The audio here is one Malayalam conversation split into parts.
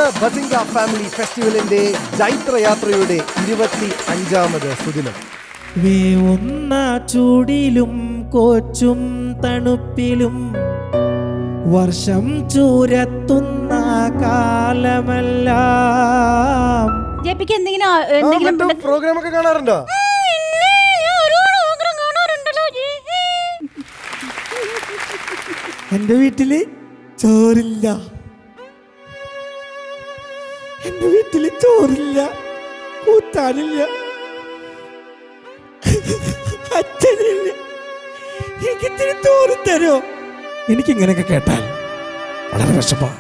ഇന്ന് ബസിംഗ ഫാമിലി ഫെസ്റ്റിവലിന്റെ ജൈത്രയാത്രയുടെ 25ാമത് സുദിനം. വേവുന്ന ചൂടിലും കോച്ചും തണുപ്പിലും വർഷം ചൂരത്തുന്ന കാലമെല്ലാം. എന്തെങ്കിലും പ്രോഗ്രാം ഒക്കെ കാണാറുണ്ടോ? എന്റെ വീട്ടില് ചോറില്ല, എന്റെ വീട്ടില് ചോറില്ല, കൂട്ടാനില്ല, അച്ഛനില്ല. എനിക്കിത്തിരി ചോറ് തരോ? എനിക്കിങ്ങനെയൊക്കെ കേട്ടാൽ വളരെ വിഷമമാണ്.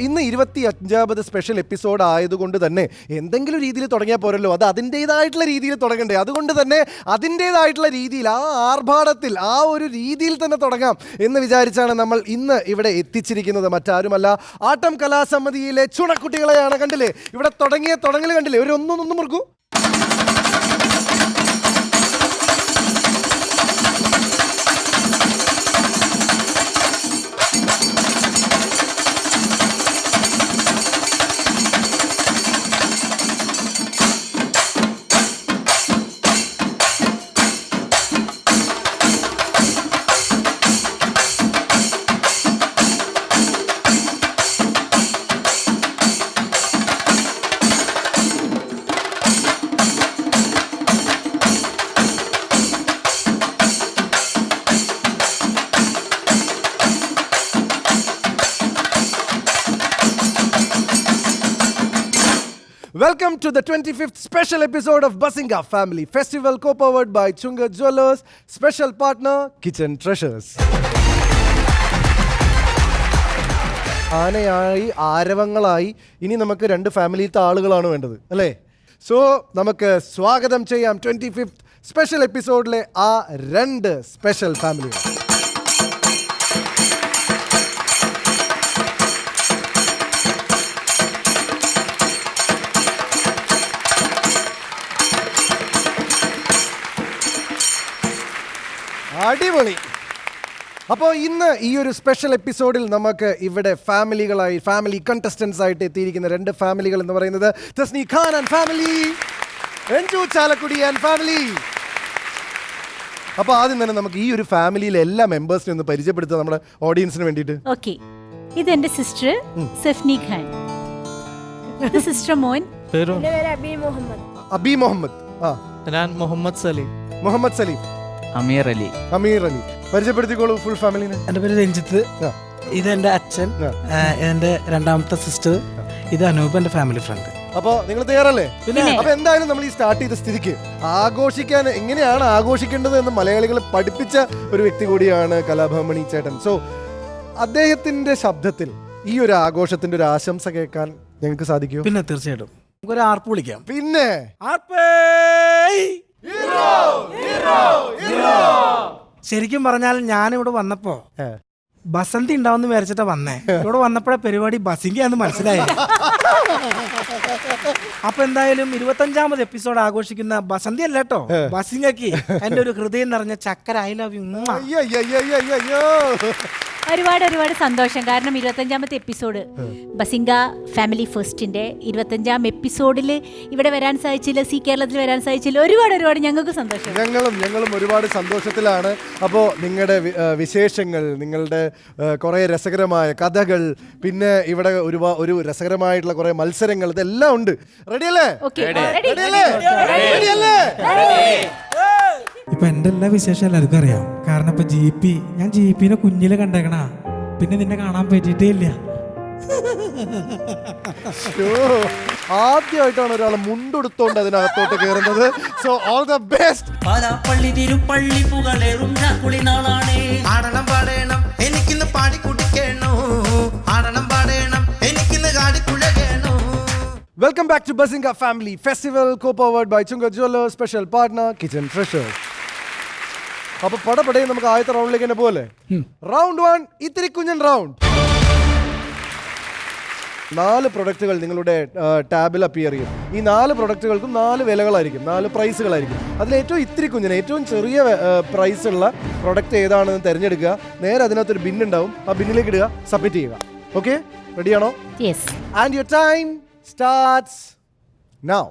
ഇന്ന് 25ാമത് സ്പെഷ്യൽ എപ്പിസോഡ് ആയതുകൊണ്ട് തന്നെ എന്തെങ്കിലും രീതിയിൽ തുടങ്ങിയാൽ പോരല്ലോ, അത് അതിൻ്റേതായിട്ടുള്ള രീതിയിൽ തുടങ്ങണ്ടേ. അതുകൊണ്ട് തന്നെ അതിൻ്റേതായിട്ടുള്ള രീതിയിൽ ആ ആർഭാടത്തിൽ ആ ഒരു രീതിയിൽ തന്നെ തുടങ്ങാം എന്ന് വിചാരിച്ചാണ് നമ്മൾ ഇന്ന് ഇവിടെ എത്തിച്ചിരിക്കുന്നത്. മറ്റാരുമല്ല, ആട്ടം കലാസമിതിയിലെ ചുണക്കുട്ടികളെയാണ്. കണ്ടില്ലേ, ഇവിടെ തുടങ്ങൽ കണ്ടില്ലേ, ഒരു ഒന്നും മുറുക്കൂ. Welcome to the 25th special episode of Basinga Family Festival, co-powered by Chunga Jewelers, special partner Kitchen Treasures. ആനയായി ആരവങ്ങളായി ഇനി നമുക്ക് 2 ഫാമിലിയിലത്തെ ആളുകളാണ് വേണ്ടത്, അല്ലേ? സോ നമുക്ക് സ്വാഗതം ചെയ്യാം 25th സ്പെഷ്യൽ എപ്പിസോഡിലെ ആ 2 സ്പെഷ്യൽ ഫാമിലികൾ. അടിപൊളി. അപ്പോൾ ഇന്ന് ഈ ഒരു സ്പെഷ്യൽ എപ്പിസോഡിൽ നമുക്ക് ഇവിടെ ഫാമിലി കണ്ടസ്റ്റൻസ് ആയിട്ട് എത്തിയിരിക്കുന്ന 2 ഫാമിലികൾ എന്ന് പറയുന്നത് Tasni Khan and family, Ranju Chalakudy and family. അപ്പോൾ ആദ്യം തന്നെ നമുക്ക് ഈ ഒരു ഫാമിലിയിലെ എല്ലാ മെമ്പേഴ്സിനെ ഒന്ന് പരിചയപ്പെടുത്തുക നമ്മുടെ ഓഡിയൻസിന് വേണ്ടിയിട്ട്. ഓക്കെ, ഇത് എൻ്റെ സിസ്റ്റർ സഫ്നി ഖാൻ, ഇത് സിസ്റ്റർ മോൻ. അബി മുഹമ്മദ്. ഞാൻ മുഹമ്മദ് സലീം. മുഹമ്മദ് സലീം. അമീർ അലി. പരിചയപ്പെടുത്തിക്കോളൂ ഫുൾ ഫാമിലിനെ. എൻ്റെ പേര് രഞ്ജിത്ത്. ഇതെന്റെ അച്ഛൻ, എന്റെ രണ്ടാമത്തെ സിസ്റ്റർ, ഇത് അനൂപ്, എന്റെ ഫാമിലി ഫ്രണ്ട്. അപ്പൊ നിങ്ങൾ തയ്യാറല്ലേ? പിന്നെ. അപ്പൊ എന്തായാലും നമ്മൾ ഈ സ്റ്റാർട്ട് ചെയ്ത സ്ഥിതിക്ക് ആഘോഷിക്കാൻ എങ്ങനെയാണ് ആഘോഷിക്കേണ്ടത് എന്ന് മലയാളികളെ പഠിപ്പിച്ച ഒരു വ്യക്തി കൂടിയാണ് കലാഭവൻ ചേട്ടൻ. സോ അദ്ദേഹത്തിന്റെ ശബ്ദത്തിൽ ഈ ഒരു ആഘോഷത്തിന്റെ ഒരു ആശംസ കേൾക്കാൻ ഞങ്ങൾക്ക് സാധിക്കുമോ? പിന്നെ തീർച്ചയായിട്ടും നമുക്കൊരു ആർപ്പ് വിളിക്കാം. പിന്നെ ശരിക്കും പറഞ്ഞാൽ ഞാനിവിടെ വന്നപ്പോ ബസന്തി ഉണ്ടാവുന്ന വിചാരിച്ചിട്ടാ വന്നേ. ഇവിടെ വന്നപ്പോഴേ പരിപാടി ബസിങ്കയാന്ന് മനസ്സിലായി. അപ്പൊ എന്തായാലും 25ാമത് എപ്പിസോഡ് ആഘോഷിക്കുന്ന ബസന്തി അല്ല കേട്ടോ, ബസിങ്കയ്ക്ക് എന്റെ ഒരു ഹൃദയം നിറഞ്ഞ ചക്കര ഐ ലവ് യു. ഒരുപാട് സന്തോഷം. കാരണം 25ാമത്തെ എപ്പിസോഡ് ബസിംഗ ഫാമിലി ഫസ്റ്റിന്റെ 25ാം എപ്പിസോഡിൽ ഇവിടെ വരാൻ സാധിച്ചില്ല, സി കേരളത്തിൽ വരാൻ സാധിച്ചില്ല. ഒരുപാട് ഞങ്ങൾക്ക് സന്തോഷം. ഞങ്ങളും ഒരുപാട് സന്തോഷത്തിലാണ്. അപ്പോൾ നിങ്ങളുടെ വിശേഷങ്ങൾ, നിങ്ങളുടെ കുറേ രസകരമായ കഥകൾ, പിന്നെ ഇവിടെ ഒരു രസകരമായിട്ടുള്ള കുറേ മത്സരങ്ങൾ, ഇതെല്ലാം ഉണ്ട്. റെഡിയല്ലേ? ഇപ്പൊ എന്റെ എല്ലാ വിശേഷം എല്ലാവർക്കും അറിയാം. കാരണം ഇപ്പൊ ഞാൻ ജീപ്പിനെ കുഞ്ഞില് കണ്ടേക്കണ, പിന്നെ നിന്നെ കാണാൻ പറ്റിയിട്ടേ ഇല്ല. ആദ്യമായിട്ടാണ് ഒരാൾ മുണ്ടെടുത്തോണ്ട് അതിനകത്തോട്ട് കയറുന്നത്. So all the best. പാലാപ്പള്ളി തിരുപ്പള്ളി പുകളേറും കുളിനാളാണേ. ആടണം പാടേണം എനിക്കിന്ന് പാടി കുടിക്കേണോ, ആടണം പാടേണം എനിക്കിന്ന് കാടി കുഴകേണോ. Welcome back to bazinga family festival, co-powered by Chunga jewellers, special partner kitchen treasures. അപ്പൊ പടപടയും നമുക്ക് ആദ്യത്തെ റൗണ്ടിലേക്ക് തന്നെ പോലെ. റൗണ്ട് 1, ഇത്തിരി കുഞ്ഞൻ റൗണ്ട്. 4 പ്രൊഡക്റ്റുകൾ നിങ്ങളുടെ ടാബിൽ അപ്പിയർ ചെയ്യും. ഈ 4 പ്രൊഡക്റ്റുകൾക്കും 4 വിലകളായിരിക്കും, 4 പ്രൈസുകളായിരിക്കും. അതിൽ ഏറ്റവും ഇത്തിരി കുഞ്ഞിന് ഏറ്റവും ചെറിയ പ്രൈസ് ഉള്ള പ്രൊഡക്റ്റ് ഏതാണെന്ന് തിരഞ്ഞെടുക്കുക. നേരെ അതിനകത്തൊരു ബിൻ ഉണ്ടാവും, ആ ബിന്നിലേക്ക് ഇടുക, സബ്മിറ്റ് ചെയ്യുക. ഓക്കെ, റെഡിയാണോ? Yes. And your time starts now.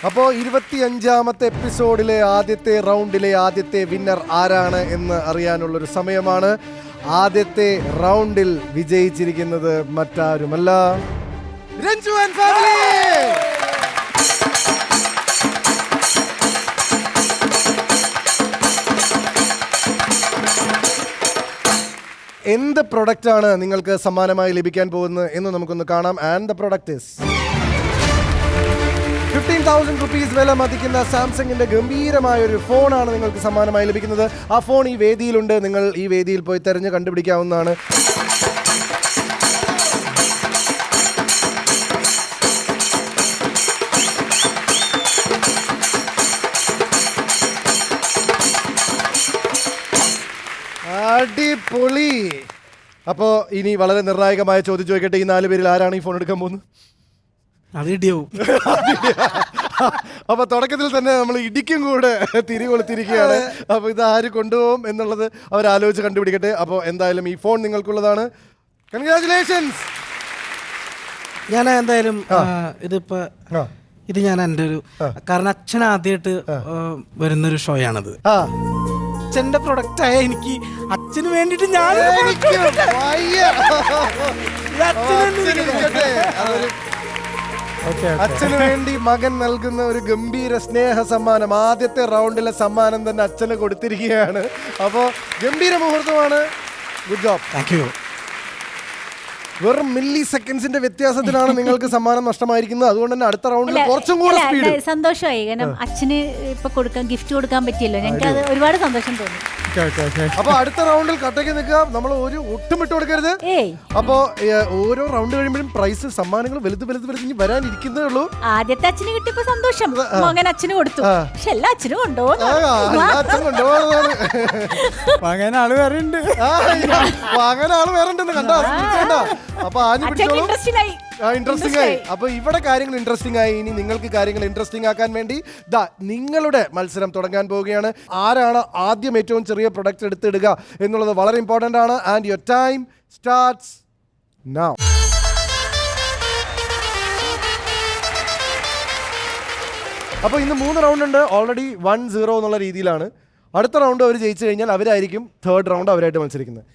അപ്പോൾ 25ാമത്തെ എപ്പിസോഡിലെ ആദ്യത്തെ റൗണ്ടിലെ ആദ്യത്തെ വിന്നർ ആരാണ് എന്ന് അറിയാനുള്ളൊരു സമയമാണ്. ആദ്യത്തെ റൗണ്ടിൽ വിജയിച്ചിരിക്കുന്നത് മറ്റാരുമല്ല, രഞ്ജു ആൻഡ് ഫാമിലി. എന്ത് പ്രൊഡക്റ്റാണ് നിങ്ങൾക്ക് സമ്മാനമായി ലഭിക്കാൻ പോകുന്നത് എന്ന് നമുക്കൊന്ന് കാണാം. And the product is 15,000 rupees വില മതിക്കുന്ന സാംസങ്ങിന്റെ ഗംഭീരമായ ഒരു ഫോണാണ് നിങ്ങൾക്ക് സമ്മാനമായി ലഭിക്കുന്നത്. ആ ഫോൺ ഈ വേദിയിലുണ്ട്, നിങ്ങൾ ഈ വേദിയിൽ പോയി തെരഞ്ഞ് കണ്ടുപിടിക്കാവുന്നതാണ്. അടിപൊളി. അപ്പോൾ ഇനി വളരെ നിർണായകമായ ചോദ്യം ചോദിക്കട്ടെ, ഈ 4 പേരിൽ ആരാണ് ഈ ഫോൺ എടുക്കാൻ പോകുന്നത്? അത് ഇടിയാവും. അപ്പൊ തുടക്കത്തിൽ തന്നെ നമ്മൾ ഇടിക്കും കൂടെ തിരികൊളുത്തിരിക്കുകയാണ്. അപ്പൊ ഇത് ആര് കൊണ്ടുപോകും എന്നുള്ളത് അവരാലോചിച്ച് കണ്ടുപിടിക്കട്ടെ. അപ്പോൾ എന്തായാലും ഈ ഫോൺ നിങ്ങൾക്കുള്ളതാണ്. കൺഗ്രാറ്റുലേഷൻസ്. ഞാൻ എന്തായാലും ഇതിപ്പോ ഇത് ഞാൻ എൻ്റെ ഒരു, കാരണം അച്ഛൻ ആദ്യമായിട്ട് വരുന്നൊരു ഷോയാണത്. അച്ഛന്റെ പ്രൊഡക്റ്റ് ആയ എനിക്ക് അച്ഛന് വേണ്ടിട്ട് ഞാൻ അച്ഛന് വേണ്ടി മകൻ നൽകുന്ന ഒരു ഗംഭീര സ്നേഹ സമ്മാനം, ആദ്യത്തെ റൗണ്ടിലെ സമ്മാനം തന്നെ അച്ഛന് കൊടുത്തിരിക്കുകയാണ്. അപ്പോൾ ഗംഭീര മുഹൂർത്തമാണ്. Good job. Thank you. വെറും മില്ലി സെക്കൻഡ്സിന്റെ വ്യത്യാസത്തിലാണ് നിങ്ങൾക്ക് സമ്മാനം നഷ്ടമായിരിക്കുന്നത്. അതുകൊണ്ട് തന്നെ അടുത്ത റൗണ്ടിൽ കുറച്ചും കൂടെ സ്പീഡ്. സന്തോഷമായി, കാരണം അച്ഛന് ഇപ്പൊ ഗിഫ്റ്റ് കൊടുക്കാൻ പറ്റിയല്ലോ, ഞങ്ങൾക്ക് അത് ഒരുപാട് സന്തോഷം തോന്നി. അപ്പൊ അടുത്ത റൗണ്ടിൽ കട്ടയ്ക്ക് നിൽക്കുക, നമ്മൾ ഒട്ടും വിട്ടു കൊടുക്കരുത്. അപ്പോ ഓരോ റൗണ്ട് കഴിയുമ്പോഴും പ്രൈസ് സമ്മാനങ്ങൾ വലുത് ഇനി വരാനിരിക്കുന്നേ ഉള്ളൂ. ആദ്യത്തെ അച്ഛന് കിട്ടിയപ്പോ സന്തോഷം, മകൻ അച്ഛന് കൊടുത്തു. പക്ഷെ എല്ലാ അച്ഛനും കൊണ്ടുപോകുന്നതാണ്. പകനാള് വേറെ ഉണ്ട്, പകനാള് വേറെ ഉണ്ടെന്ന് കണ്ടോ? അപ്പൊ ആഞ്ഞു പിടിച്ചോളൂ. ഇൻട്രസ്റ്റിംഗ് ആയി. അപ്പൊ ഇവിടെ കാര്യങ്ങൾ ഇൻട്രസ്റ്റിംഗ് ആയി. ഇനി നിങ്ങൾക്ക് കാര്യങ്ങൾ ഇൻട്രസ്റ്റിംഗ് ആക്കാൻ വേണ്ടി നിങ്ങളുടെ മത്സരം തുടങ്ങാൻ പോവുകയാണ്. ആരാണ് ആദ്യം ഏറ്റവും ചെറിയ പ്രൊഡക്റ്റ് എടുത്തിടുക എന്നുള്ളത് വളരെ ഇമ്പോർട്ടന്റ് ആണ്. And your time starts now. അപ്പോൾ ഇന്ന് 3 റൗണ്ട് ഉണ്ട്. ഓൾറെഡി 1-0 എന്നുള്ള രീതിയിലാണ്. അടുത്ത റൗണ്ട് അവർ ജയിച്ചു കഴിഞ്ഞാൽ അവരായിരിക്കും തേർഡ് റൗണ്ട് അവരായിട്ട് മത്സരിക്കുന്നത്.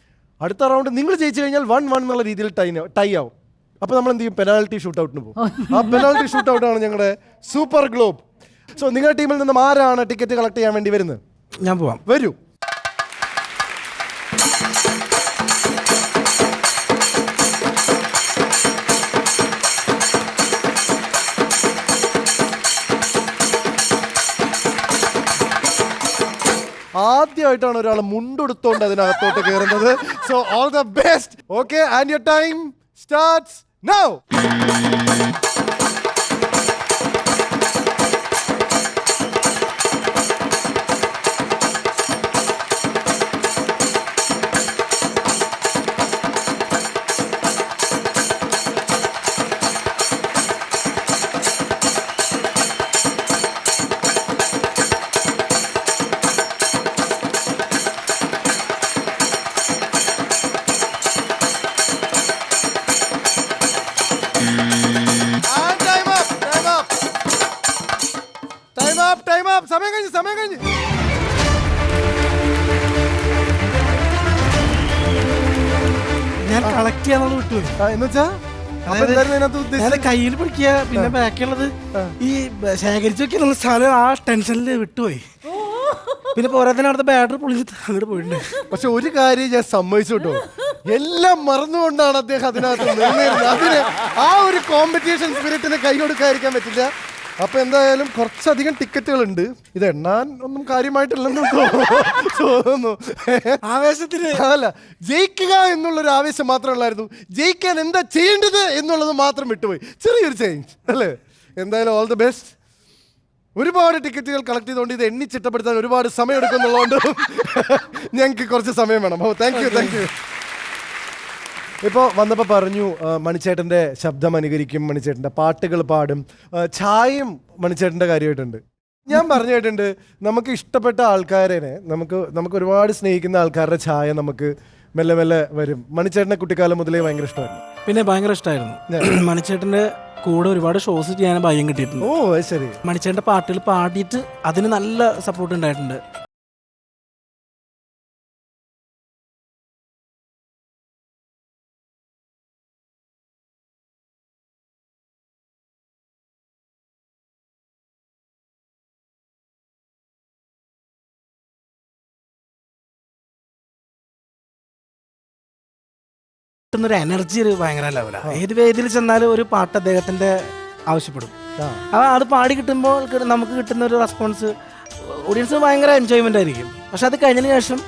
അടുത്ത റൗണ്ട് നിങ്ങൾ ജയിച്ചു കഴിഞ്ഞാൽ 1-1 എന്നുള്ള രീതിയിൽ ടൈ ആവും. അപ്പൊ നമ്മൾ എന്ത് ചെയ്യും? പെനാൽറ്റി ഷൂട്ടൗട്ടിന് പോകും. ആ പെനാൽറ്റി ഷൂട്ടൗട്ടാണ് ഞങ്ങളുടെ സൂപ്പർ ഗ്ലോബ്. സോ നിങ്ങളുടെ ടീമിൽ നിന്നും ആരാണ് ടിക്കറ്റ് കളക്ട് ചെയ്യാൻ വേണ്ടി വരുന്നത്? ഞാൻ പോവാം. വരൂ. ആദ്യമായിട്ടാണ് ഒരാൾ മുണ്ടെടുത്തോണ്ട് അതിനകത്തോട്ട് കയറുന്നത്. So all the best. Okay, and your time starts now. സമയം കഴിഞ്ഞു. ഞാൻ കളക്ട് ചെയ്യാന്നുള്ളത് വിട്ടുപോയി. എന്നുവെച്ചാ ഞാൻ കയ്യിൽ പിടിക്കുക, പിന്നെ ബാക്കിയുള്ളത് ഈ ശേഖരിച്ചു വെക്കുന്ന സ്ഥലം ആ ടെൻഷനിൽ വിട്ടുപോയി. പിന്നെ പോരാത്തിന് അടുത്ത ബാറ്ററി പൊളിച്ച് അങ്ങോട്ട് പോയിട്ടുണ്ട്. പക്ഷെ ഒരു കാര്യം ഞാൻ സമ്മതിച്ചു കേട്ടോ, എല്ലാം മറന്നുകൊണ്ടാണ് അദ്ദേഹം അതിനകത്ത് നിന്നിരുന്നത്. അതിന് ആ ഒരു കോമ്പറ്റീഷൻ സ്പിരിറ്റിന് കൈ കൊടുക്കാതിരിക്കാൻ പറ്റില്ല. അപ്പൊ എന്തായാലും കുറച്ചധികം ടിക്കറ്റുകളുണ്ട്. ഇത് എണ്ണാൻ ഒന്നും കാര്യമായിട്ടില്ലെന്ന് തോന്നുന്നു. ആവേശത്തിന് അതല്ല, ജയിക്കുക എന്നുള്ളൊരു ആവേശം മാത്രമേ ഉള്ളായിരുന്നു. ജയിക്കാൻ എന്താ ചെയ്യേണ്ടത് എന്നുള്ളത് മാത്രം വിട്ടുപോയി. ചെറിയൊരു ചേഞ്ച് അല്ലേ? എന്തായാലും ഓൾ ദി ബെസ്റ്റ്. ഒരുപാട് ടിക്കറ്റുകൾ കളക്ട് ചെയ്തുകൊണ്ട് ഇത് എണ്ണി ചിട്ടപ്പെടുത്താൻ ഒരുപാട് സമയം എടുക്കുന്നുള്ളതുകൊണ്ട് ഞങ്ങൾക്ക് കുറച്ച് സമയം വേണം. ഓ താങ്ക് യു. ഇപ്പോൾ വന്നപ്പോൾ പറഞ്ഞു മണിച്ചേട്ടൻ്റെ ശബ്ദം അനുകരിക്കും, മണിച്ചേട്ടൻ്റെ പാട്ടുകൾ പാടും, ഛായയും മണിച്ചേട്ടൻ്റെ കാര്യമായിട്ടുണ്ട്. ഞാൻ പറഞ്ഞു കേട്ടിട്ടുണ്ട്, നമുക്ക് ഇഷ്ടപ്പെട്ട ആൾക്കാരെ നമുക്ക് ഒരുപാട് സ്നേഹിക്കുന്ന ആൾക്കാരുടെ ഛായ നമുക്ക് മെല്ലെ മെല്ലെ വരും. മണിച്ചേട്ടനെ കുട്ടിക്കാലം മുതലേ ഭയങ്കര ഇഷ്ടമായിരുന്നു. പിന്നെ ഭയങ്കര ഇഷ്ടമായിരുന്നു. മണിച്ചേട്ടൻ്റെ കൂടെ ഒരുപാട് ഷോസ് ചെയ്യാൻ ഭാഗ്യം കിട്ടിയിട്ടുണ്ട്. ഓ ശരി. മണിച്ചേട്ടൻ്റെ പാട്ടുകൾ പാടിയിട്ട് അതിന് നല്ല സപ്പോർട്ട് ഉണ്ടായിട്ടുണ്ട്. ഒരു എനർജി ഒരു ഭയങ്കര ലെവലാണ്. ഏത് വേദിയിൽ ചെന്നാലും ഒരു പാട്ട് അദ്ദേഹത്തിന്റെ ആവശ്യപ്പെടും. അത് പാടി കിട്ടുമ്പോൾ നമുക്ക് കിട്ടുന്ന ഒരു റെസ്പോൺസ് ഓഡിയൻസിന് ഭയങ്കര എൻജോയ്മെന്റ് ആയിരിക്കും. പക്ഷെ അത് കഴിഞ്ഞതിന് ശേഷം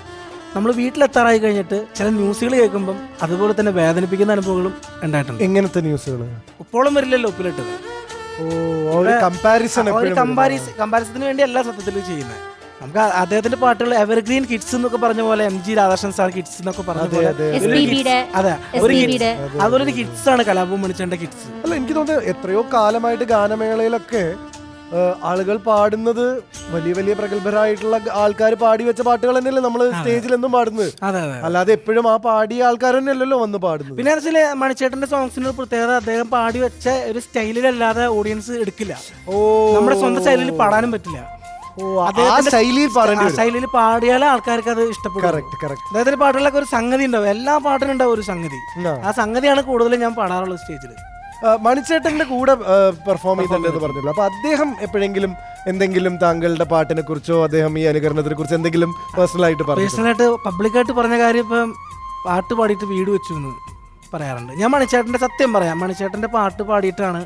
നമ്മൾ വീട്ടിലെത്താറായി കഴിഞ്ഞിട്ട് ചില ന്യൂസുകൾ കേൾക്കുമ്പം അതുപോലെ തന്നെ വേദനിപ്പിക്കുന്ന അനുഭവങ്ങളും ഉണ്ടായിട്ടുണ്ട്. എങ്ങനത്തെ ന്യൂസുകൾ? ഇപ്പോഴും വരില്ലല്ലോ ഉപ്പിലിട്ടത്. കമ്പാരിസത്തിന് വേണ്ടി എല്ലാ സത്യത്തിലും ചെയ്യുന്നത്. നമുക്ക് അദ്ദേഹത്തിന്റെ പാട്ടുകൾ എവർഗ്രീൻ കിഡ്സ് എന്നൊക്കെ പറഞ്ഞ പോലെ MG രാധാകൃഷ്ണൻ സാർ കിഡ്സ് എന്നൊക്കെ പറഞ്ഞ പോലെ അതെ അതുപോലെ ഒരു കിഡ്സ് ആണ് കലാഭവൻ മണിച്ചേട്ടന്റെ കിഡ്സ്. അല്ല, എനിക്ക് തോന്നുന്നത് എത്രയോ കാലമായിട്ട് ഗാനമേളയിലൊക്കെ ആളുകൾ പാടുന്നത് വലിയ വലിയ പ്രഗത്ഭരായിട്ടുള്ള ആൾക്കാർ പാടി വെച്ച പാട്ടുകൾ തന്നെയല്ലേ നമ്മൾ സ്റ്റേജിൽ എന്നും പാടുന്നത്. അല്ലാതെ എപ്പോഴും ആ പാടിയ ആൾക്കാർ തന്നെയല്ലോ വന്ന് പാടുന്നത്. പിന്നെ മണിച്ചേട്ടന്റെ സോങ്സിന് ഒരു പ്രത്യേകത, അദ്ദേഹം പാടി വെച്ച ഒരു സ്റ്റൈലിലല്ലാതെ ഓഡിയൻസ് എടുക്കില്ല. നമ്മുടെ സ്വന്തം സ്റ്റൈലിൽ പാടാനും പറ്റില്ല. ശൈലിയിൽ പാടിയാൽ ആൾക്കാർക്ക് അത് ഇഷ്ടപ്പെടും. അദ്ദേഹത്തിന്റെ പാട്ടുകളൊക്കെ ഒരു സംഗതി ഉണ്ടാവും. എല്ലാ പാട്ടിനും ഉണ്ടാവും ഒരു സംഗതി. ആ സംഗതിയാണ് കൂടുതലും ഞാൻ പാടാറുള്ളത് സ്റ്റേജിൽ. മണിച്ചേട്ടന്റെ കൂടെ പെർഫോം ചെയ്തിട്ടുണ്ടെന്ന് പറഞ്ഞല്ലോ. അപ്പൊ അദ്ദേഹം എപ്പോഴെങ്കിലും എന്തെങ്കിലും താങ്കളുടെ പാട്ടിനെ കുറിച്ചോ അദ്ദേഹം ഈ അനുകരണത്തിനെ കുറിച്ച് എന്തെങ്കിലും പേഴ്സണലായിട്ട് പബ്ലിക്കായിട്ട് പറഞ്ഞ കാര്യം ഇപ്പം പാട്ട് പാടിയിട്ട് വീട് വെച്ചു എന്ന് പറയാറുണ്ട്. ഞാൻ മണിച്ചേട്ടൻ്റെ സത്യം പറയാം, മണിച്ചേട്ടൻ്റെ പാട്ട് പാടിയിട്ടാണ്,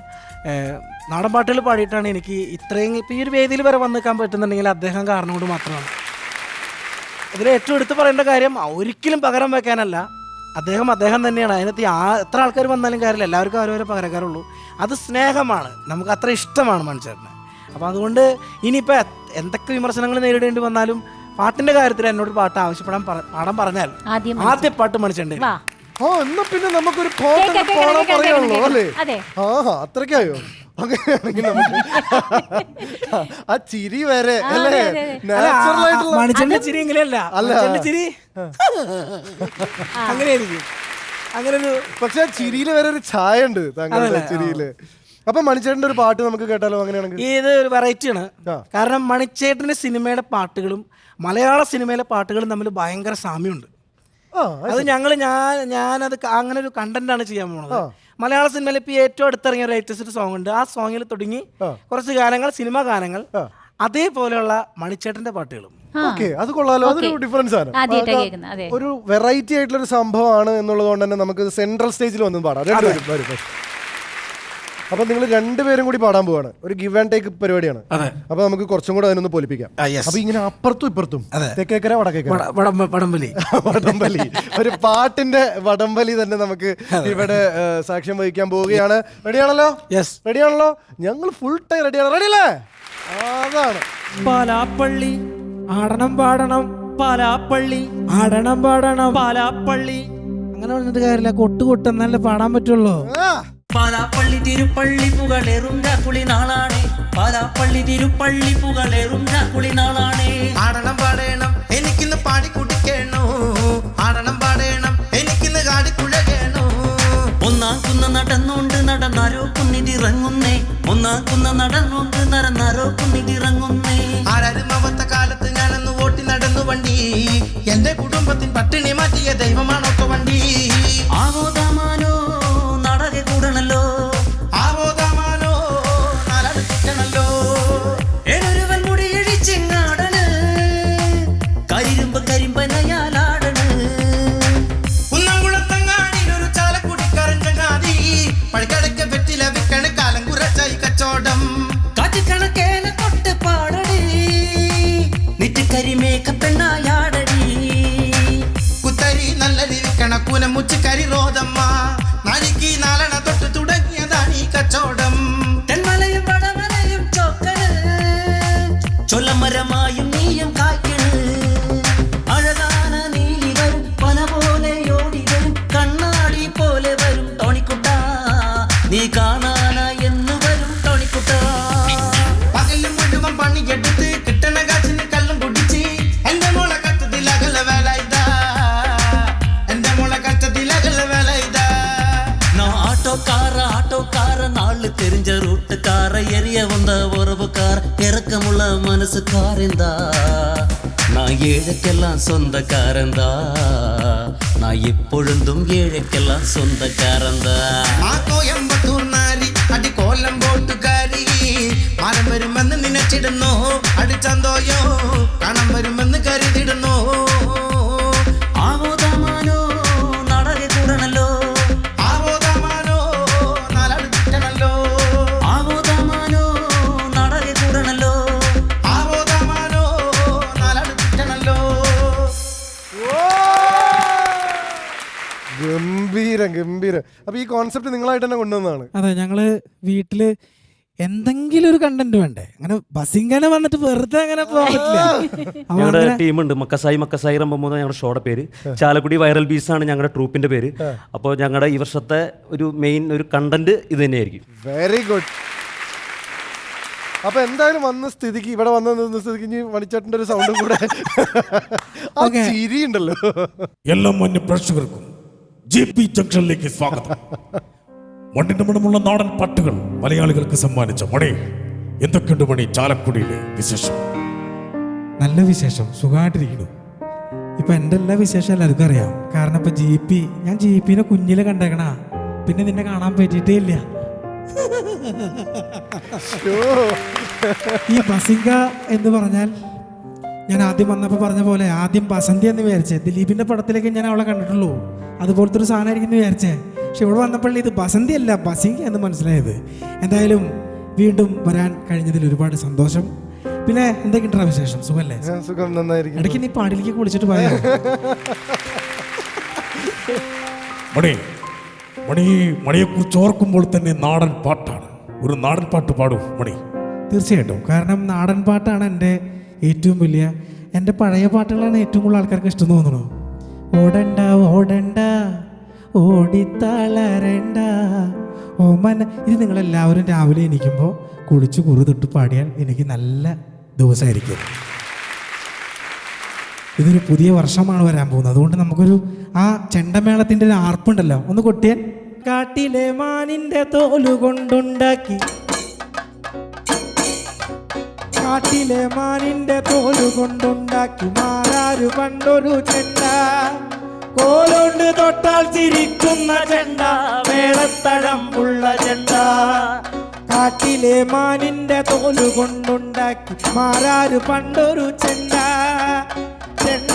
നാടൻ പാട്ടുകൾ പാടിയിട്ടാണ് എനിക്ക് ഇത്രയും ഇപ്പം ഈ ഒരു വേദിയിൽ വരെ വന്ന് നിൽക്കാൻ പറ്റുന്നുണ്ടെങ്കിൽ അദ്ദേഹം കാരണം കൊണ്ട് മാത്രമാണ്. അതിൽ ഏറ്റവും എടുത്ത് പറയേണ്ട കാര്യം ഒരിക്കലും പകരം വെക്കാനല്ല, അദ്ദേഹം തന്നെയാണ്. അതിനകത്ത് എത്ര ആൾക്കാർ വന്നാലും കാര്യമില്ല, എല്ലാവർക്കും അവരവരെ പകരക്കാരുള്ളൂ. അത് സ്നേഹമാണ്, നമുക്ക് അത്ര ഇഷ്ടമാണ് മണിച്ചേട്ടനെ. അപ്പം അതുകൊണ്ട് ഇനിയിപ്പോൾ എന്തൊക്കെ വിമർശനങ്ങൾ നേരിടേണ്ടി വന്നാലും പാട്ടിൻ്റെ കാര്യത്തിൽ എന്നോട് പാട്ട് ആവശ്യപ്പെടാൻ പാടാൻ പറഞ്ഞാൽ ആദ്യ പാട്ട് മണിച്ചേട്ടൻ. പിന്നെ നമുക്കൊരു പറയുള്ളൂ അല്ലേ? അത്രയ്ക്കായോ? അങ്ങനെയാണെങ്കിൽ നമുക്ക് ആ ചിരി വരെ അല്ലേ, നാച്ചുറൽ ആയിട്ടുള്ള മണിച്ചേട്ടന്റെ ചിരി എങ്ങനെയല്ല, ചിരി അങ്ങനെയായിരിക്കും. അങ്ങനെ ഒരു പക്ഷെ ചിരിയില് വരെ ഒരു ഛായ ഉണ്ട് താങ്കളുടെ ചിരിയില്. അപ്പൊ മണിച്ചേട്ടന്റെ ഒരു പാട്ട് നമുക്ക് കേട്ടാലോ? അങ്ങനെയാണെങ്കിൽ ഇത് ഒരു വെറൈറ്റിയാണ്. കാരണം മണിച്ചേട്ടന്റെ സിനിമയുടെ പാട്ടുകളും മലയാള സിനിമയിലെ പാട്ടുകളും തമ്മിൽ ഭയങ്കര സാമ്യമുണ്ട്. അത് ഞാനത് അങ്ങനെ ഒരു കണ്ടന്റാണ് ചെയ്യാൻ പോണത്. മലയാള സിനിമയിൽ ഇപ്പൊ ഏറ്റവും അടുത്തിറങ്ങിയ ലേറ്റസ്റ്റ് സോങ് ഉണ്ട്. ആ സോങ്ങിൽ തുടങ്ങി കുറച്ച് ഗാനങ്ങൾ, സിനിമാ ഗാനങ്ങൾ, അതേപോലെയുള്ള മണിച്ചേട്ടന്റെ പാട്ടുകളും. അത് കൊള്ളാലോ. അതൊരു ഡിഫറൻസ് ആണ്, ഒരു വെറൈറ്റി ആയിട്ടുള്ള ഒരു സംഭവമാണ് എന്നുള്ളത് കൊണ്ട് തന്നെ നമുക്ക് സെൻട്രൽ സ്റ്റേജിൽ വന്ന് പാടാം. അപ്പൊ നിങ്ങൾ രണ്ടുപേരും കൂടി പാടാൻ പോവാണ്. ഒരു ഗിവ് ആൻഡ് ടേക്ക് പരിപാടിയാണ്. അപ്പൊ നമുക്ക് കുറച്ചും കൂടെ അതിനൊന്ന് പൊലിപ്പിക്കാം. അപ്പൊ ഇങ്ങനെ അപ്പുറത്തും ഇപ്പുറത്തും തെക്കേക്കര വടക്കേക്കര വടംവലി, ഒരു പാട്ടിന്റെ വടംവലി തന്നെ നമുക്ക് ഇവിടെ സാക്ഷ്യം വഹിക്കാൻ പോവുകയാണ്. റെഡിയാണല്ലോ? റെഡിയാണല്ലോ? ഞങ്ങൾ ഫുൾ ടൈം റെഡിയാണ്. റെഡിയല്ലേ? അതാണ് പാലാപ്പള്ളി ആടണം പാടണം, പാലാപ്പള്ളി ആടണം പാടണം, പാലാപ്പള്ളി. അങ്ങനെ പറഞ്ഞിട്ട് കാര്യമില്ല, കൊട്ടുകൊട്ടെന്നാലേ പാടാൻ പറ്റുള്ളൂ. പാലാപ്പള്ളി തിരുപ്പള്ളി പുകളേറും രാക്കുളി നാളാണ്. പാലാപ്പള്ളി തിരുപ്പള്ളി പുകളേറും രാക്കുളി നാളാണ്. ആടണം പാടേണം എനിക്കിന്ന് പാടിക്കുടിക്കേണോ, ആടണം പാടേണം എനിക്കിന്ന് കാടിക്കുഴകേണോ. ഒന്നാം കുന്ന നടന്നുകൊണ്ട് നടന്നാരോ കുന്നിതിറങ്ങുന്നേ, ഒന്നാം കുന്ന നടന്നുകൊണ്ട് നടന്നാരോ കുന്നിതിറങ്ങുന്നേ. ആരാരും അവത്ത കാലത്ത് ഞാനൊന്ന് ഓട്ടി നടന്നു വണ്ടി, എന്റെ കുടുംബത്തിൻ പട്ടിണി മാറ്റിയ ദൈവമാണൊക്കെ വണ്ടി. ആവോദാമാനോ നാടകെ കൂടണല്ലോ, ആവോദാമാനോ നാലത് കിട്ടണല്ലോ. ഏതൊരുവൻ മുടി എഴിച്ചെങ്ങാടണ്, കരിരുമ്പ് കരിമ്പനയാലാടണ്. കുന്നംകുളത്തങ്ങാടിയിലൊരു ചാലക്കുടിക്കാരൻ ചങ്ങാതി, പഴക്കടയ്ക്ക് വെറ്റില വിക്കണ കാലം കുറച്ചായി കച്ചോടം. കാറ്റിക്കണക്കേന തൊട്ട് പാടടി, നിറ്റിക്കരിമേക്ക പെണ്ണായാടടി. കുത്തരി നല്ലരി വിക്കണ കൂനമുച്ച് കരി റോദമ്മ, നാഴിക്ക് നാലണ തൊട്ട് തുടങ്ങിയതാണ് ഈ കച്ചോടം. തെന്മലയും വടമലയും ചോക്കണ്, ചൊല്ലമരമായും നീയും കായ്ക്കണ്. അഴകാന നീലി വരും പല പോലെ ഓടി വരും, കണ്ണാടി പോലെ വരും ടോണിക്കുട്ട, നീ കാണാന എന്ന് വരും ടോണിക്കുട്ട. പകലും മുഴുവൻ പണിയെടുത്ത് കിട്ടണ കാച്ചിന് കല്ലും കുടിച്ച്, എന്റെ മോളെ കച്ചതിലകല വേല ഇതാ, എന്റെ മോളെ കച്ചതിലകല വേല ഇതാ. ஆட்டோக்கார நாள் தெரிஞ்ச ரூட்டுக்கார எரிய வந்த உறவுக்கார இறக்கமுள்ள மனசுக்காரந்தா. நான் ஏழைக்கெல்லாம் சொந்தக்காரந்தா, நான் எப்பொழுதும் ஏழைக்கெல்லாம் சொந்தக்காரந்தா. കോയമ്പത്തൂർ നാരി അടി കോലം പോട്ടുകാരി, മരം വരുമെന്ന് നിനച്ചിടുന്നു അടിച്ചന്തോയോ, കണം വരുമെന്ന് കരുതിടുന്നു. ആവോദാമാനോ നാടകെ കൂടണല്ലോ, ആവോദാമാനോ നാലത് കിട്ടണല്ലോ. ആവോദാമാനോ നാടകെ കൂടണല്ലോ, ആവോദാമാനോ നാലത് കിട്ടണല്ലോ. ഗംഭീരം. അപ്പൊ ഈ കോൺസെപ്റ്റ് നിങ്ങളായിട്ട് തന്നെ കൊണ്ടുവന്നതാണ്? അതെ, ഞങ്ങള് വീട്ടില് എന്തെങ്കിലും ഒരു കണ്ടന്റ് വേണ്ടേ, അങ്ങനെ ബസിങ്ങനെ വന്നിട്ട് വെറുതെ അങ്ങനെ പോകാൻ പറ്റില്ല. ഞങ്ങളുടെ ടീമുണ്ട്, മക്കസായി റമ്പമൂന്ന് ഞങ്ങളുടെ ഷോയുടെ പേര്. ചാലക്കുടി വൈറൽ ബീസ് ആണ് ഞങ്ങളുടെ ട്രൂപ്പിന്റെ പേര്. അപ്പോൾ ഞങ്ങളുടെ ഈ വർഷത്തെ ഒരു മെയിൻ ഒരു കണ്ടന്റ് ഇത് തന്നെയായിരിക്കും. Very good. അപ്പൊ എന്തായാലും വന്ന സ്ഥിതിക്ക് ഇവിടെ വന്ന സ്ഥിതിക്ക് ഇനി മണിച്ചേട്ടന്റെ ഒരു സൗണ്ടും കൂടെ ചിരിയുണ്ടല്ലോ. എല്ലാ മാന്യ പ്രേക്ഷകർക്കും GP ജംഗ്ഷനിലേക്ക് സ്വാഗതം. മണ്ണിന്റെ മണമുള്ള നാടൻ പാട്ടുകൾ മലയാളികൾക്ക് സമ്മാനിച്ച മണി, എന്തൊക്കെയുണ്ട് മണി ചാലക്കുടിയിലെ വിശേഷം? നല്ല വിശേഷം, സുഖമായിട്ടിരിക്കുന്നു. ഇപ്പൊ എൻ്റെ എല്ലാ വിശേഷം എല്ലാവർക്കും അറിയാം. കാരണം ഇപ്പൊ ഞാൻ GPനെ കുഞ്ഞിലെ കണ്ടേക്കണ, പിന്നെ നിന്നെ കാണാൻ പറ്റിയിട്ടേ ഇല്ല. ഈ ബസിങ്ക എന്ന് പറഞ്ഞാൽ ഞാൻ ആദ്യം വന്നപ്പോൾ പറഞ്ഞ പോലെ ആദ്യം ബസന്തി എന്ന് വിചാരിച്ചേ. ദിലീപിന്റെ പടത്തിലേക്ക് ഞാൻ അവളെ കണ്ടിട്ടുള്ളൂ, അതുപോലത്തെ ഒരു സാധനമായിരിക്കും വിചാരിച്ചേ. പക്ഷെ ഇവിടെ വന്നപ്പോൾ ഇത് ബസന്തി അല്ല, ബസിങ്ക എന്ന് മനസ്സിലായത്. എന്തായാലും വീണ്ടും വരാൻ കഴിഞ്ഞതിൽ ഒരുപാട് സന്തോഷം. പിന്നെ എന്തൊക്കെയുണ്ടാ വിശേഷം? സുഖല്ലേ? സുഖം, നന്നായിരിക്കും. ഇടയ്ക്ക് നീ പാടിലേക്ക് വിളിച്ചിട്ട് പോയോ? മണിയെക്കുറിച്ച് ഓർക്കുമ്പോൾ തന്നെ നാടൻ പാട്ടാണ്. ഒരു നാടൻ പാട്ട് പാടൂ മണി. തീർച്ചയായിട്ടും, കാരണം നാടൻ പാട്ടാണ് എൻ്റെ ഏറ്റവും വലിയ, എൻ്റെ പഴയ പാട്ടുകളാണ് ഏറ്റവും കൂടുതൽ ആൾക്കാർക്ക് ഇഷ്ടം തോന്നുന്നു. ഓടണ്ട ഓടണ്ട ഓടിത്തളരണ്ട ഓമന, ഇത് നിങ്ങളെല്ലാവരും രാവിലെ എണീക്കുമ്പോൾ കുളിച്ച് കുറി തൊട്ട് പാടിയാൽ എനിക്ക് നല്ല ദിവസമായിരിക്കും. ഇതൊരു പുതിയ വർഷമാണ് വരാൻ പോകുന്നത്, അതുകൊണ്ട് നമുക്കൊരു ആ ചെണ്ടമേളത്തിൻ്റെ ഒരു ആർപ്പുണ്ടല്ലോ, ഒന്ന് കൊട്ടിയാൽ. കാട്ടിലെ മാനിൻ്റെ തോല് കൊണ്ടുണ്ടാക്കി, കാട്ടിലെ മാനിൻ്റെ തോല് കൊണ്ടുണ്ടാക്കി മാറാരു പണ്ടൊരു ചെണ്ട, കോലുണ്ട് തൊട്ടാൽ ചിരിക്കുന്ന ചെണ്ട, മേളത്തഴമ്പുള്ള ചെണ്ട. കാട്ടിലെ മാനിന്റെ തോല് കൊണ്ടുണ്ടാക്കി മാരാര് പണ്ടൊരു ചെണ്ട. ചെണ്ട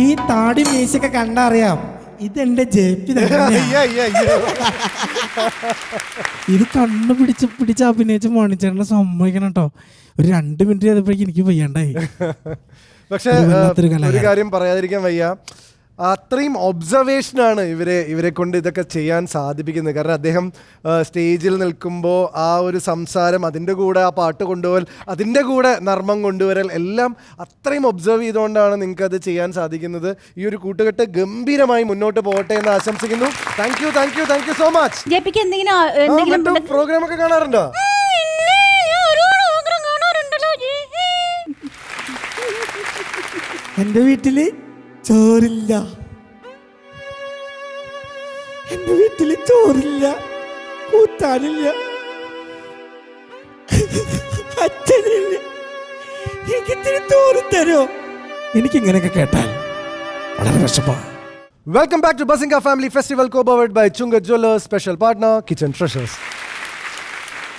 ഈ താടി മീശയൊക്കെ കണ്ടറിയാം, ഇതെന്റെ ജേപ്പി തന്നെയാ. ഇത് പിടിച്ച് അഭിനയിച്ച് മണിച്ചേട്ടനെ സമ്മതിക്കണം കേട്ടോ. ഒരു 2 മിനിറ്റ് ചെയ്തപ്പോഴേക്കും എനിക്ക് വയ്യാണ്ടായി. പക്ഷെ ഒരു കാര്യം പറയാതിരിക്കാൻ വയ്യ, അത്രയും ഒബ്സർവേഷനാണ് ഇവരെ കൊണ്ട് ഇതൊക്കെ ചെയ്യാൻ സാധിപ്പിക്കുന്നത്. കാരണം അദ്ദേഹം സ്റ്റേജിൽ നിൽക്കുമ്പോൾ ആ ഒരു സംസാരം, അതിൻ്റെ കൂടെ ആ പാട്ട് കൊണ്ടുപോകൽ, അതിൻ്റെ കൂടെ നർമ്മം കൊണ്ടുവരൽ, എല്ലാം അത്രയും ഒബ്സർവ് ചെയ്തുകൊണ്ടാണ് നിങ്ങൾക്ക് അത് ചെയ്യാൻ സാധിക്കുന്നത്. ഈ ഒരു കൂട്ടുകെട്ട് ഗംഭീരമായി മുന്നോട്ട് പോകട്ടെ എന്ന് ആശംസിക്കുന്നു. Thank you so much. Program ഒക്കെ കാണാറുണ്ടോ? എന്റെ വീട്ടില് ചോറില്ല, എന്റെ വീട്ടില് ചോറില്ല, കൂട്ടാനില്ല, അച്ഛനില്ല. എനിക്ക് ഇത്തിരി ചോറ് തരോ? എനിക്കിങ്ങനെയൊക്കെ കേട്ടാൽ വളരെ വിഷമമാണ്. Welcome back to bazinga family festival, co-powered by Chunga jewellers, special partner kitchen treasures.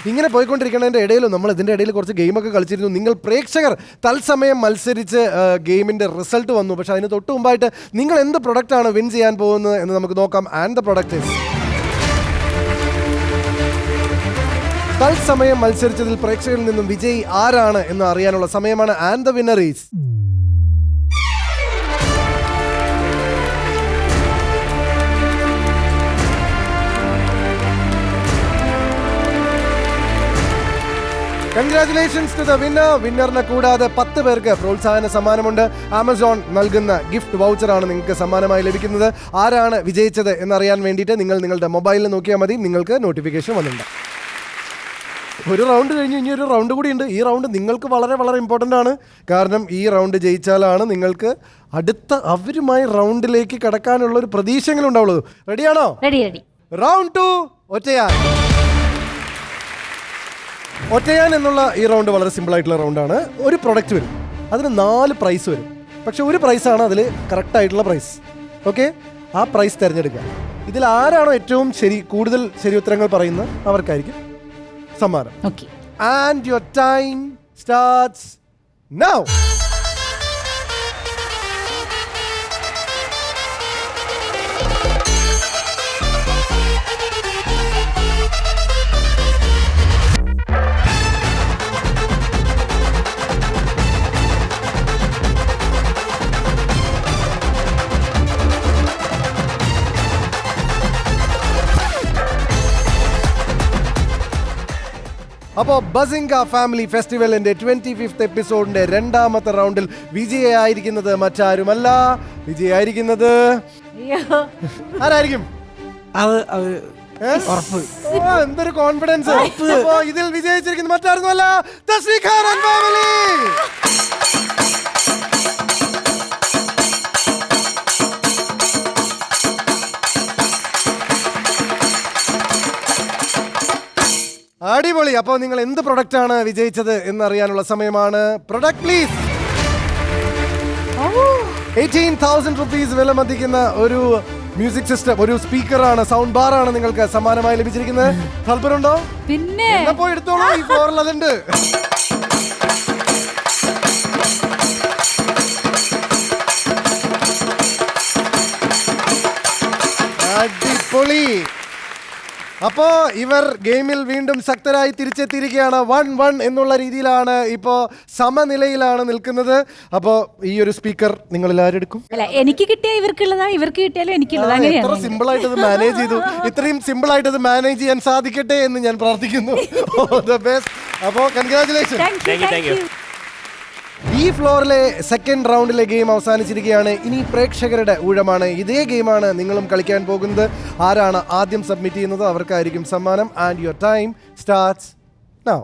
ഇങ്ങനെ പോയിക്കൊണ്ടിരിക്കുന്നതിൻ്റെ ഇടയിലും നമ്മൾ ഇതിൻ്റെ ഇടയിൽ കുറച്ച് ഗെയിമൊക്കെ കളിച്ചിരുന്നു. നിങ്ങൾ പ്രേക്ഷകർ തത്സമയം മത്സരിച്ച് ഗെയിമിൻ്റെ റിസൾട്ട് വന്നു. പക്ഷേ അതിന് തൊട്ട് മുമ്പായിട്ട് നിങ്ങൾ എന്ത് പ്രൊഡക്റ്റാണ് വിൻ ചെയ്യാൻ പോകുന്നത് എന്ന് നമുക്ക് നോക്കാം. ആൻഡ് ദ പ്രൊഡക്റ്റ് ഈസ്, തത്സമയം മത്സരിച്ചതിൽ പ്രേക്ഷകരിൽ നിന്നും വിജയി ആരാണ് എന്ന് അറിയാനുള്ള സമയമാണ്. And the winner is congratulations to the winner. വിന്നറിനെ കൂടാതെ 10 പേർക്ക് പ്രോത്സാഹന സമ്മാനമുണ്ട്. ആമസോൺ നൽകുന്ന ഗിഫ്റ്റ് വൗച്ചറാണ് നിങ്ങൾക്ക് സമ്മാനമായി ലഭിക്കുന്നത്. ആരാണ് വിജയിച്ചത് എന്നറിയാൻ വേണ്ടിയിട്ട് നിങ്ങൾ നിങ്ങളുടെ മൊബൈലിൽ നോക്കിയാൽ മതി, നിങ്ങൾക്ക് നോട്ടിഫിക്കേഷൻ വന്നിട്ടുണ്ട്. ഒരു റൗണ്ട് കഴിഞ്ഞ് ഇനി ഒരു റൗണ്ട് കൂടി ഉണ്ട്. ഈ റൗണ്ട് നിങ്ങൾക്ക് വളരെ വളരെ ഇമ്പോർട്ടൻ്റ് ആണ്. കാരണം ഈ റൗണ്ട് ജയിച്ചാലാണ് നിങ്ങൾക്ക് അടുത്ത അവരുമായി റൗണ്ടിലേക്ക് കടക്കാനുള്ള ഒരു പ്രതീക്ഷയെങ്കിലും ഉണ്ടാവുള്ളൂ. റെഡിയാണോ? റെഡി. റൗണ്ട് 2 ഒറ്റയാൻ. ഒറ്റയാൻ എന്നുള്ള ഈ റൗണ്ട് വളരെ സിമ്പിൾ ആയിട്ടുള്ള റൗണ്ടാണ്. ഒരു പ്രൊഡക്റ്റ് വരും, അതിന് 4 പ്രൈസ് വരും. പക്ഷെ ഒരു പ്രൈസാണ് അതിൽ കറക്റ്റായിട്ടുള്ള പ്രൈസ്. ഓക്കെ, ആ പ്രൈസ് തിരഞ്ഞെടുക്കുക. ഇതിൽ ആരാണോ ഏറ്റവും കൂടുതൽ ശരി ഉത്തരങ്ങൾ പറയുന്നത് അവർക്കായിരിക്കും സമ്മാനം. Okay, and your time starts now. അപ്പോൾ ബസിംഗ ഫാമിലി ഫെസ്റ്റിവലിന്റെ 25th എപ്പിസോഡിന്റെ 2ാമത്തെ റൗണ്ടിൽ വിജയായിരിക്കുന്നത് മറ്റാരുമല്ല. വിജയായിരിക്കുന്നത് ആരായിരിക്കും? എന്തൊരു കോൺഫിഡൻസ്! അപ്പോ ഇതിൽ വിജയിച്ചിരിക്കുന്നത് മറ്റാരുമല്ല, തസ്വീഖാൻ ഫാമിലി. അടിപൊളി. അപ്പോൾ നിങ്ങൾ എന്ത് പ്രൊഡക്റ്റ് ആണ് വിജയിച്ചത് എന്നറിയാനുള്ള സമയമാണ്. Product please. 18,000 rupees വില മതിക്കുന്ന ഒരു മ്യൂസിക് സിസ്റ്റം, ഒരു സ്പീക്കറാണ്, സൗണ്ട് ബാർ ആണ് നിങ്ങൾക്ക് സമ്മാനമായി ലഭിച്ചിരിക്കുന്നത്. താല്പര്യമുണ്ടോ? പിന്നെ പോയി എടുത്തോളൂ, ഈ ഫ്ലോറിൽ അതുണ്ട്. അടിപൊളി. അപ്പോ ഇവർ ഗെയിമിൽ വീണ്ടും ശക്തരായി തിരിച്ചെത്തിയിരിക്കുകയാണ്. 1-1 എന്നുള്ള രീതിയിലാണ് ഇപ്പോ സമനിലയിലാണ് നിൽക്കുന്നത്. അപ്പോ ഈ ഒരു സ്പീക്കർ നിങ്ങൾ ആരെടുക്കും? അല്ല, എനിക്ക് കിട്ടിയ ഇവർക്കുള്ളതാ, ഇവർക്ക് കിട്ടിയാലും എനിക്കുള്ളതാ. ഇത്ര സിമ്പിൾ ആയിട്ട് മാനേജ് ചെയ്തു. ഇത്രയും സിമ്പിൾ ആയിട്ട് മാനേജ് ചെയ്യാൻ സാധിക്കട്ടെ എന്ന് ഞാൻ പ്രാർത്ഥിക്കുന്നു. അപ്പോ കൺഗ്രാറ്റുലേഷൻ. ഈ ഫ്ലോറിലെ സെക്കൻഡ് റൗണ്ടിലെ ഗെയിം അവസാനിച്ചിരിക്കുകയാണ്. ഇനി പ്രേക്ഷകരുടെ ഊഴമാണ്. ഇതേ ഗെയിമാണ് നിങ്ങളും കളിക്കാൻ പോകുന്നത്. ആരാണ് ആദ്യം സബ്മിറ്റ് ചെയ്യുന്നത് അവർക്കായിരിക്കും സമ്മാനം. And your time starts now.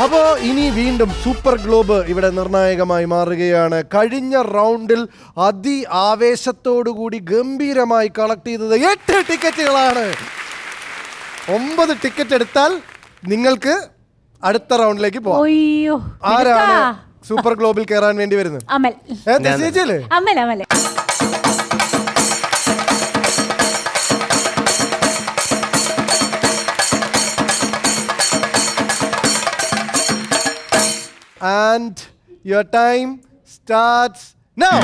അപ്പോൾ ഇനി വീണ്ടും സൂപ്പർ ഗ്ലോബ് ഇവിടെ നിർണായകമായി മാറുകയാണ്. കഴിഞ്ഞ റൗണ്ടിൽ ആവേശത്തോടുകൂടി ഗംഭീരമായി കളക്ട് ചെയ്തത് 8 ടിക്കറ്റുകളാണ്. 9 ടിക്കറ്റ് എടുത്താൽ നിങ്ങൾക്ക് അടുത്ത റൗണ്ടിലേക്ക് പോവാം. അയ്യോ ആരാണ് സൂപ്പർ ഗ്ലോബിൽ കയറാൻ വേണ്ടി വരുന്നത്? അമൽ. ചേച്ചിയല്ലേ? അമൽ. And your time starts now.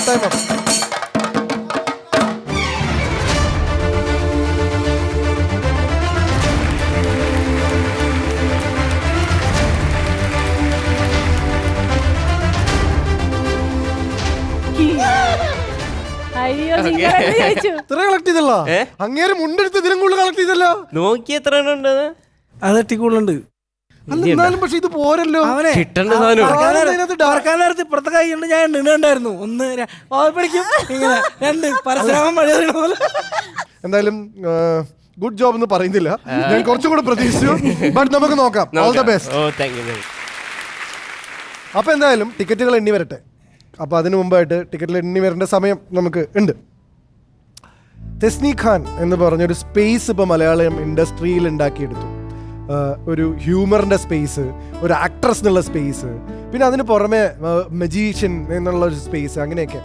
Time up. അയ്യോ നിങ്ങൾ ചോദിച്ചു. ഇത്ര കളക്ട് ചെയ്തല്ലോ? അങ്ങേര് മുണ്ടെടുത്ത് ഇതിലും കൂടുതൽ കളക്ട് ചെയ്തല്ലോ. നോക്കി എത്ര ഉണ്ട്? അത് എട്ടിക്കുള്ളുണ്ട്. എന്നാലും പക്ഷെ ഇത് പോരല്ലോ. അവനെ കിട്ടേണ്ട സാധനം ഡോർക്കാൻ നേരത്ത് ഇപ്പുറത്തെ കൈ കൊണ്ട് ഞാൻ എണ്ണുണ്ടായിരുന്നു. 1 പിടിക്കും ഇങ്ങനെ 2 പരശുരാമൻ മഴ പോലെ. എന്തായാലും ഗുഡ് ജോബ് എന്ന് പറയുന്നില്ല, ഞാൻ കുറച്ചും കൂടെ പ്രതീക്ഷിച്ചു. ബട്ട് നമുക്ക് നോക്കാം. All the best. അപ്പൊ എന്തായാലും ടിക്കറ്റുകൾ എണ്ണി വരട്ടെ. അപ്പൊ അതിനു മുമ്പായിട്ട് ടിക്കറ്റിൽ എണ്ണി വരേണ്ട സമയം നമുക്ക് ഉണ്ട്. തെസ്നി ഖാൻ എന്ന് പറഞ്ഞൊരു സ്പേസ് ഇപ്പോൾ മലയാളം ഇൻഡസ്ട്രിയിൽ ഉണ്ടാക്കിയെടുത്തു. ഒരു ഹ്യൂമറിൻ്റെ സ്പേസ്, ഒരു ആക്ട്രസ് എന്നുള്ള സ്പേസ്, പിന്നെ അതിന് പുറമെ മജീഷ്യൻ എന്നുള്ള ഒരു സ്പേസ്, അങ്ങനെയൊക്കെ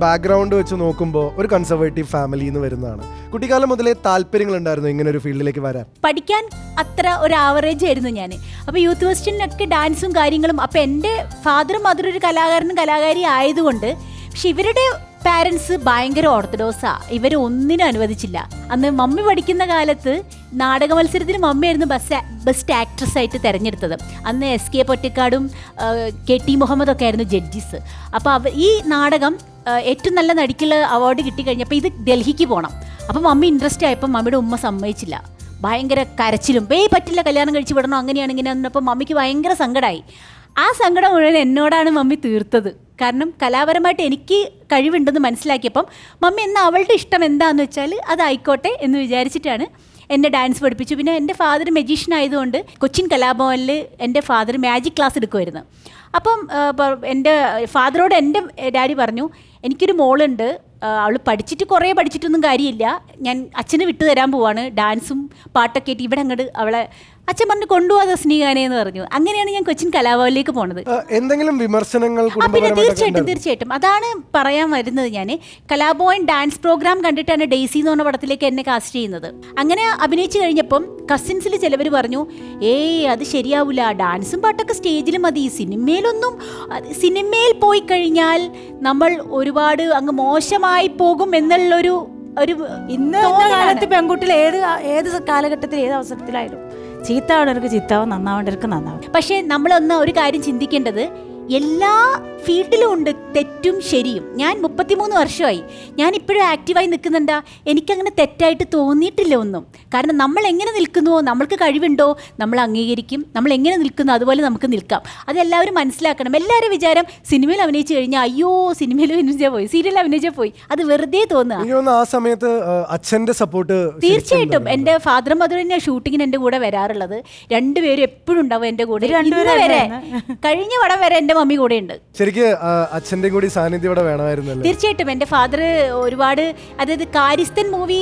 ബാക്ക്ഗ്രൗണ്ട് വെച്ച് നോക്കുമ്പോൾ ഒരു കൺസർവേറ്റീവ് ഫാമിലിയിൽ നിന്ന് വരുന്നതാണ്. കുട്ടിക്കാലം മുതലേ താല്പര്യങ്ങളുണ്ടായിരുന്നു ഇങ്ങനെ ഒരു ഫീൽഡിലേക്ക് വരാൻ? പഠിക്കാൻ അത്ര ഒരു ആവറേജ് ആയിരുന്നു ഞാൻ. അപ്പോൾ യൂത്ത് ഫെസ്റ്റിനൊക്കെ ഡാൻസും കാര്യങ്ങളും. അപ്പോൾ എൻ്റെ ഫാദറും മദറും ഒരു കലാകാരനും കലാകാരി ആയതുകൊണ്ട്. പക്ഷെ ഇവരുടെ പാരൻസ് ഭയങ്കര ഓർത്തഡോക്സാ. ഇവർ ഒന്നിനും അനുവദിച്ചില്ല. അന്ന് മമ്മി പഠിക്കുന്ന കാലത്ത് നാടക മത്സരത്തിന് മമ്മിയായിരുന്നു ബെസ്റ്റ് ആക്ട്രസ് ആയിട്ട് തിരഞ്ഞെടുത്തത്. അന്ന് SK പൊറ്റക്കാടും KT മുഹമ്മദൊക്കെ ആയിരുന്നു ജഡ്ജസ്. അപ്പോൾ ഈ നാടകം ഏറ്റവും നല്ല നടിക്കുള്ള അവാർഡ് കിട്ടിക്കഴിഞ്ഞപ്പോൾ ഇത് ഡൽഹിക്ക് പോകണം. അപ്പോൾ മമ്മി ഇൻട്രസ്റ്റ് ആയപ്പോൾ മമ്മിയുടെ ഉമ്മ സമ്മതിച്ചില്ല. ഭയങ്കര കരച്ചിലും, പറ്റില്ല, കല്യാണം കഴിച്ച് വിടണം, അങ്ങനെയാണ് ഇങ്ങനെ വന്നപ്പോൾ മമ്മിക്ക് ഭയങ്കര സങ്കടമായി. ആ സങ്കടം മുഴുവൻ എന്നോടാണ് മമ്മി തീർത്തത്. കാരണം കലാപരമായിട്ട് എനിക്ക് കഴിവുണ്ടെന്ന് മനസ്സിലാക്കിയപ്പം മമ്മി എന്നാൽ അവളുടെ ഇഷ്ടം എന്താണെന്ന് വെച്ചാൽ അതായിക്കോട്ടെ എന്ന് വിചാരിച്ചിട്ടാണ് എന്നെ ഡാൻസ് പഠിപ്പിച്ചു. പിന്നെ എൻ്റെ ഫാദർ മജീഷ്യൻ ആയതുകൊണ്ട് കൊച്ചിൻ കലാഭവനിൽ എൻ്റെ ഫാദർ മാജിക് ക്ലാസ് എടുക്കുമായിരുന്നു. അപ്പം എൻ്റെ ഫാദറോട് എൻ്റെ ഡാഡി പറഞ്ഞു, എനിക്കൊരു മോളുണ്ട്, അവൾ പഠിച്ചിട്ടൊന്നും കാര്യമില്ല, ഞാൻ അച്ഛന് വിട്ടു തരാൻ പോവാണ്, ഡാൻസും പാട്ടൊക്കെ ആയിട്ട് ഇവിടെ അങ്ങോട്ട് അവളെ അച്ഛൻ പറഞ്ഞു കൊണ്ടുപോകാതെ സ്നേഹാനെ എന്ന് പറഞ്ഞു. അങ്ങനെയാണ് ഞാൻ കൊച്ചിൻ കലാഭവനിലേക്ക് പോണത്. എന്തെങ്കിലും വിമർശനങ്ങൾ? പിന്നെ തീർച്ചയായിട്ടും അതാണ് പറയാൻ വരുന്നത്. ഞാൻ കലാഭവൻ ഡാൻസ് പ്രോഗ്രാം കണ്ടിട്ടാണ് ഡെയ്സി എന്ന് പറഞ്ഞ പടത്തിലേക്ക് എന്നെ കാസ്റ്റ് ചെയ്യുന്നത്. അങ്ങനെ അഭിനയിച്ചു കഴിഞ്ഞപ്പം കസിൻസിൽ ചിലവർ പറഞ്ഞു, അത് ശരിയാവില്ല, ഡാൻസും പാട്ടൊക്കെ സ്റ്റേജിൽ മതി, സിനിമയിൽ പോയി കഴിഞ്ഞാൽ നമ്മൾ ഒരുപാട് അങ്ങ് മോശമായി പോകും എന്നുള്ളൊരു ഇന്ന് കാലത്ത് പെൺകുട്ടികൾ ഏത് കാലഘട്ടത്തിൽ ഏത് അവസരത്തിലായാലും ചീത്താവേണ്ടവർക്ക് ചീത്താവും, നന്നാവേണ്ടവർക്ക് നന്നാവും. പക്ഷേ നമ്മളൊന്ന് ഒരു കാര്യം ചിന്തിക്കേണ്ടത്, എല്ലാ ഫീൽഡിലും ഉണ്ട് തെറ്റും ശരിയും. ഞാൻ 33 വർഷമായി, ഞാൻ ഇപ്പോഴും ആക്റ്റീവായി നിൽക്കുന്നുണ്ടാ. എനിക്കങ്ങനെ തെറ്റായിട്ട് തോന്നിയിട്ടില്ല ഒന്നും. കാരണം നമ്മൾ എങ്ങനെ നിൽക്കുന്നുവോ, നമ്മൾക്ക് കഴിവുണ്ടോ, നമ്മൾ അംഗീകരിക്കും. നമ്മൾ എങ്ങനെ നിൽക്കുന്നു അതുപോലെ നമുക്ക് നിൽക്കാം. അതെല്ലാവരും മനസ്സിലാക്കണം. എല്ലാവരും വിചാരം സിനിമയിൽ അഭിനയിച്ചു കഴിഞ്ഞാൽ അയ്യോ സിനിമയിൽ അഭിനയിച്ചാൽ പോയി, സീരിയലിൽ അഭിനയിച്ചാൽ പോയി, അത് വെറുതെ തോന്നുക. ആ സമയത്ത് അച്ഛൻ്റെ സപ്പോർട്ട് തീർച്ചയായിട്ടും. എൻ്റെ ഫാദർ മദർ തന്നെ ഷൂട്ടിങ്ങിന് എൻ്റെ കൂടെ വരാറുള്ളത്. രണ്ടുപേരും എപ്പോഴും ഉണ്ടാവും എൻ്റെ കൂടെ. വരെ കഴിഞ്ഞ പടം വരെ എൻ്റെ മമ്മി കൂടെ ഉണ്ട്. അച്ഛൻ്റെ കൂടി സാന്നിധ്യം ഇവിടെ വേണമായിരുന്നല്ലോ. തീർച്ചയായിട്ടും. എൻ്റെ ഫാദർ ഒരുപാട്, അതായത് കാര്യസ്ഥൻ മൂവി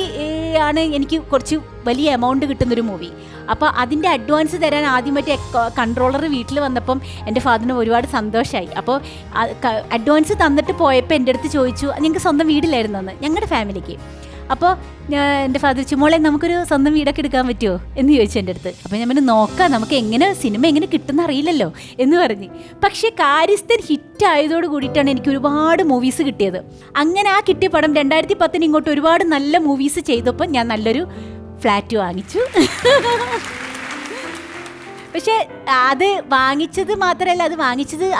ആണ് എനിക്ക് കുറച്ച് വലിയ എമൗണ്ട് കിട്ടുന്നൊരു മൂവി. അപ്പോൾ അതിൻ്റെ അഡ്വാൻസ് തരാൻ ആദ്യമായിട്ട് കൺട്രോളർ വീട്ടിൽ വന്നപ്പം എൻ്റെ ഫാദറിന് ഒരുപാട് സന്തോഷമായി. അപ്പോൾ അഡ്വാൻസ് തന്നിട്ട് പോയപ്പോൾ എൻ്റെ അടുത്ത് ചോദിച്ചു, ഞങ്ങൾക്ക് സ്വന്തം വീടില്ലായിരുന്നു അന്ന് ഞങ്ങളുടെ ഫാമിലിക്ക്. അപ്പോൾ എൻ്റെ ഫാദർ മോളെ നമുക്കൊരു സ്വന്തം വീടൊക്കെ എടുക്കാൻ പറ്റുമോ എന്ന് ചോദിച്ചു എൻ്റെ അടുത്ത്. അപ്പോൾ ഞാൻ നോക്കാം, നമുക്ക് സിനിമ എങ്ങനെ കിട്ടുന്ന അറിയില്ലല്ലോ എന്ന് പറഞ്ഞ്. പക്ഷേ കാര്യസ്ഥൻ ഹിറ്റ് ആയതോട് കൂടിയിട്ടാണ് എനിക്ക് ഒരുപാട് മൂവീസ് കിട്ടിയത്. അങ്ങനെ ആ കിട്ടിയ പടം 2010 ഇങ്ങോട്ട് ഒരുപാട് നല്ല മൂവീസ് ചെയ്തപ്പോൾ ഞാൻ നല്ലൊരു ഫ്ലാറ്റ് വാങ്ങിച്ചു. പക്ഷേ അത് വാങ്ങിച്ചത് മാത്രമല്ല,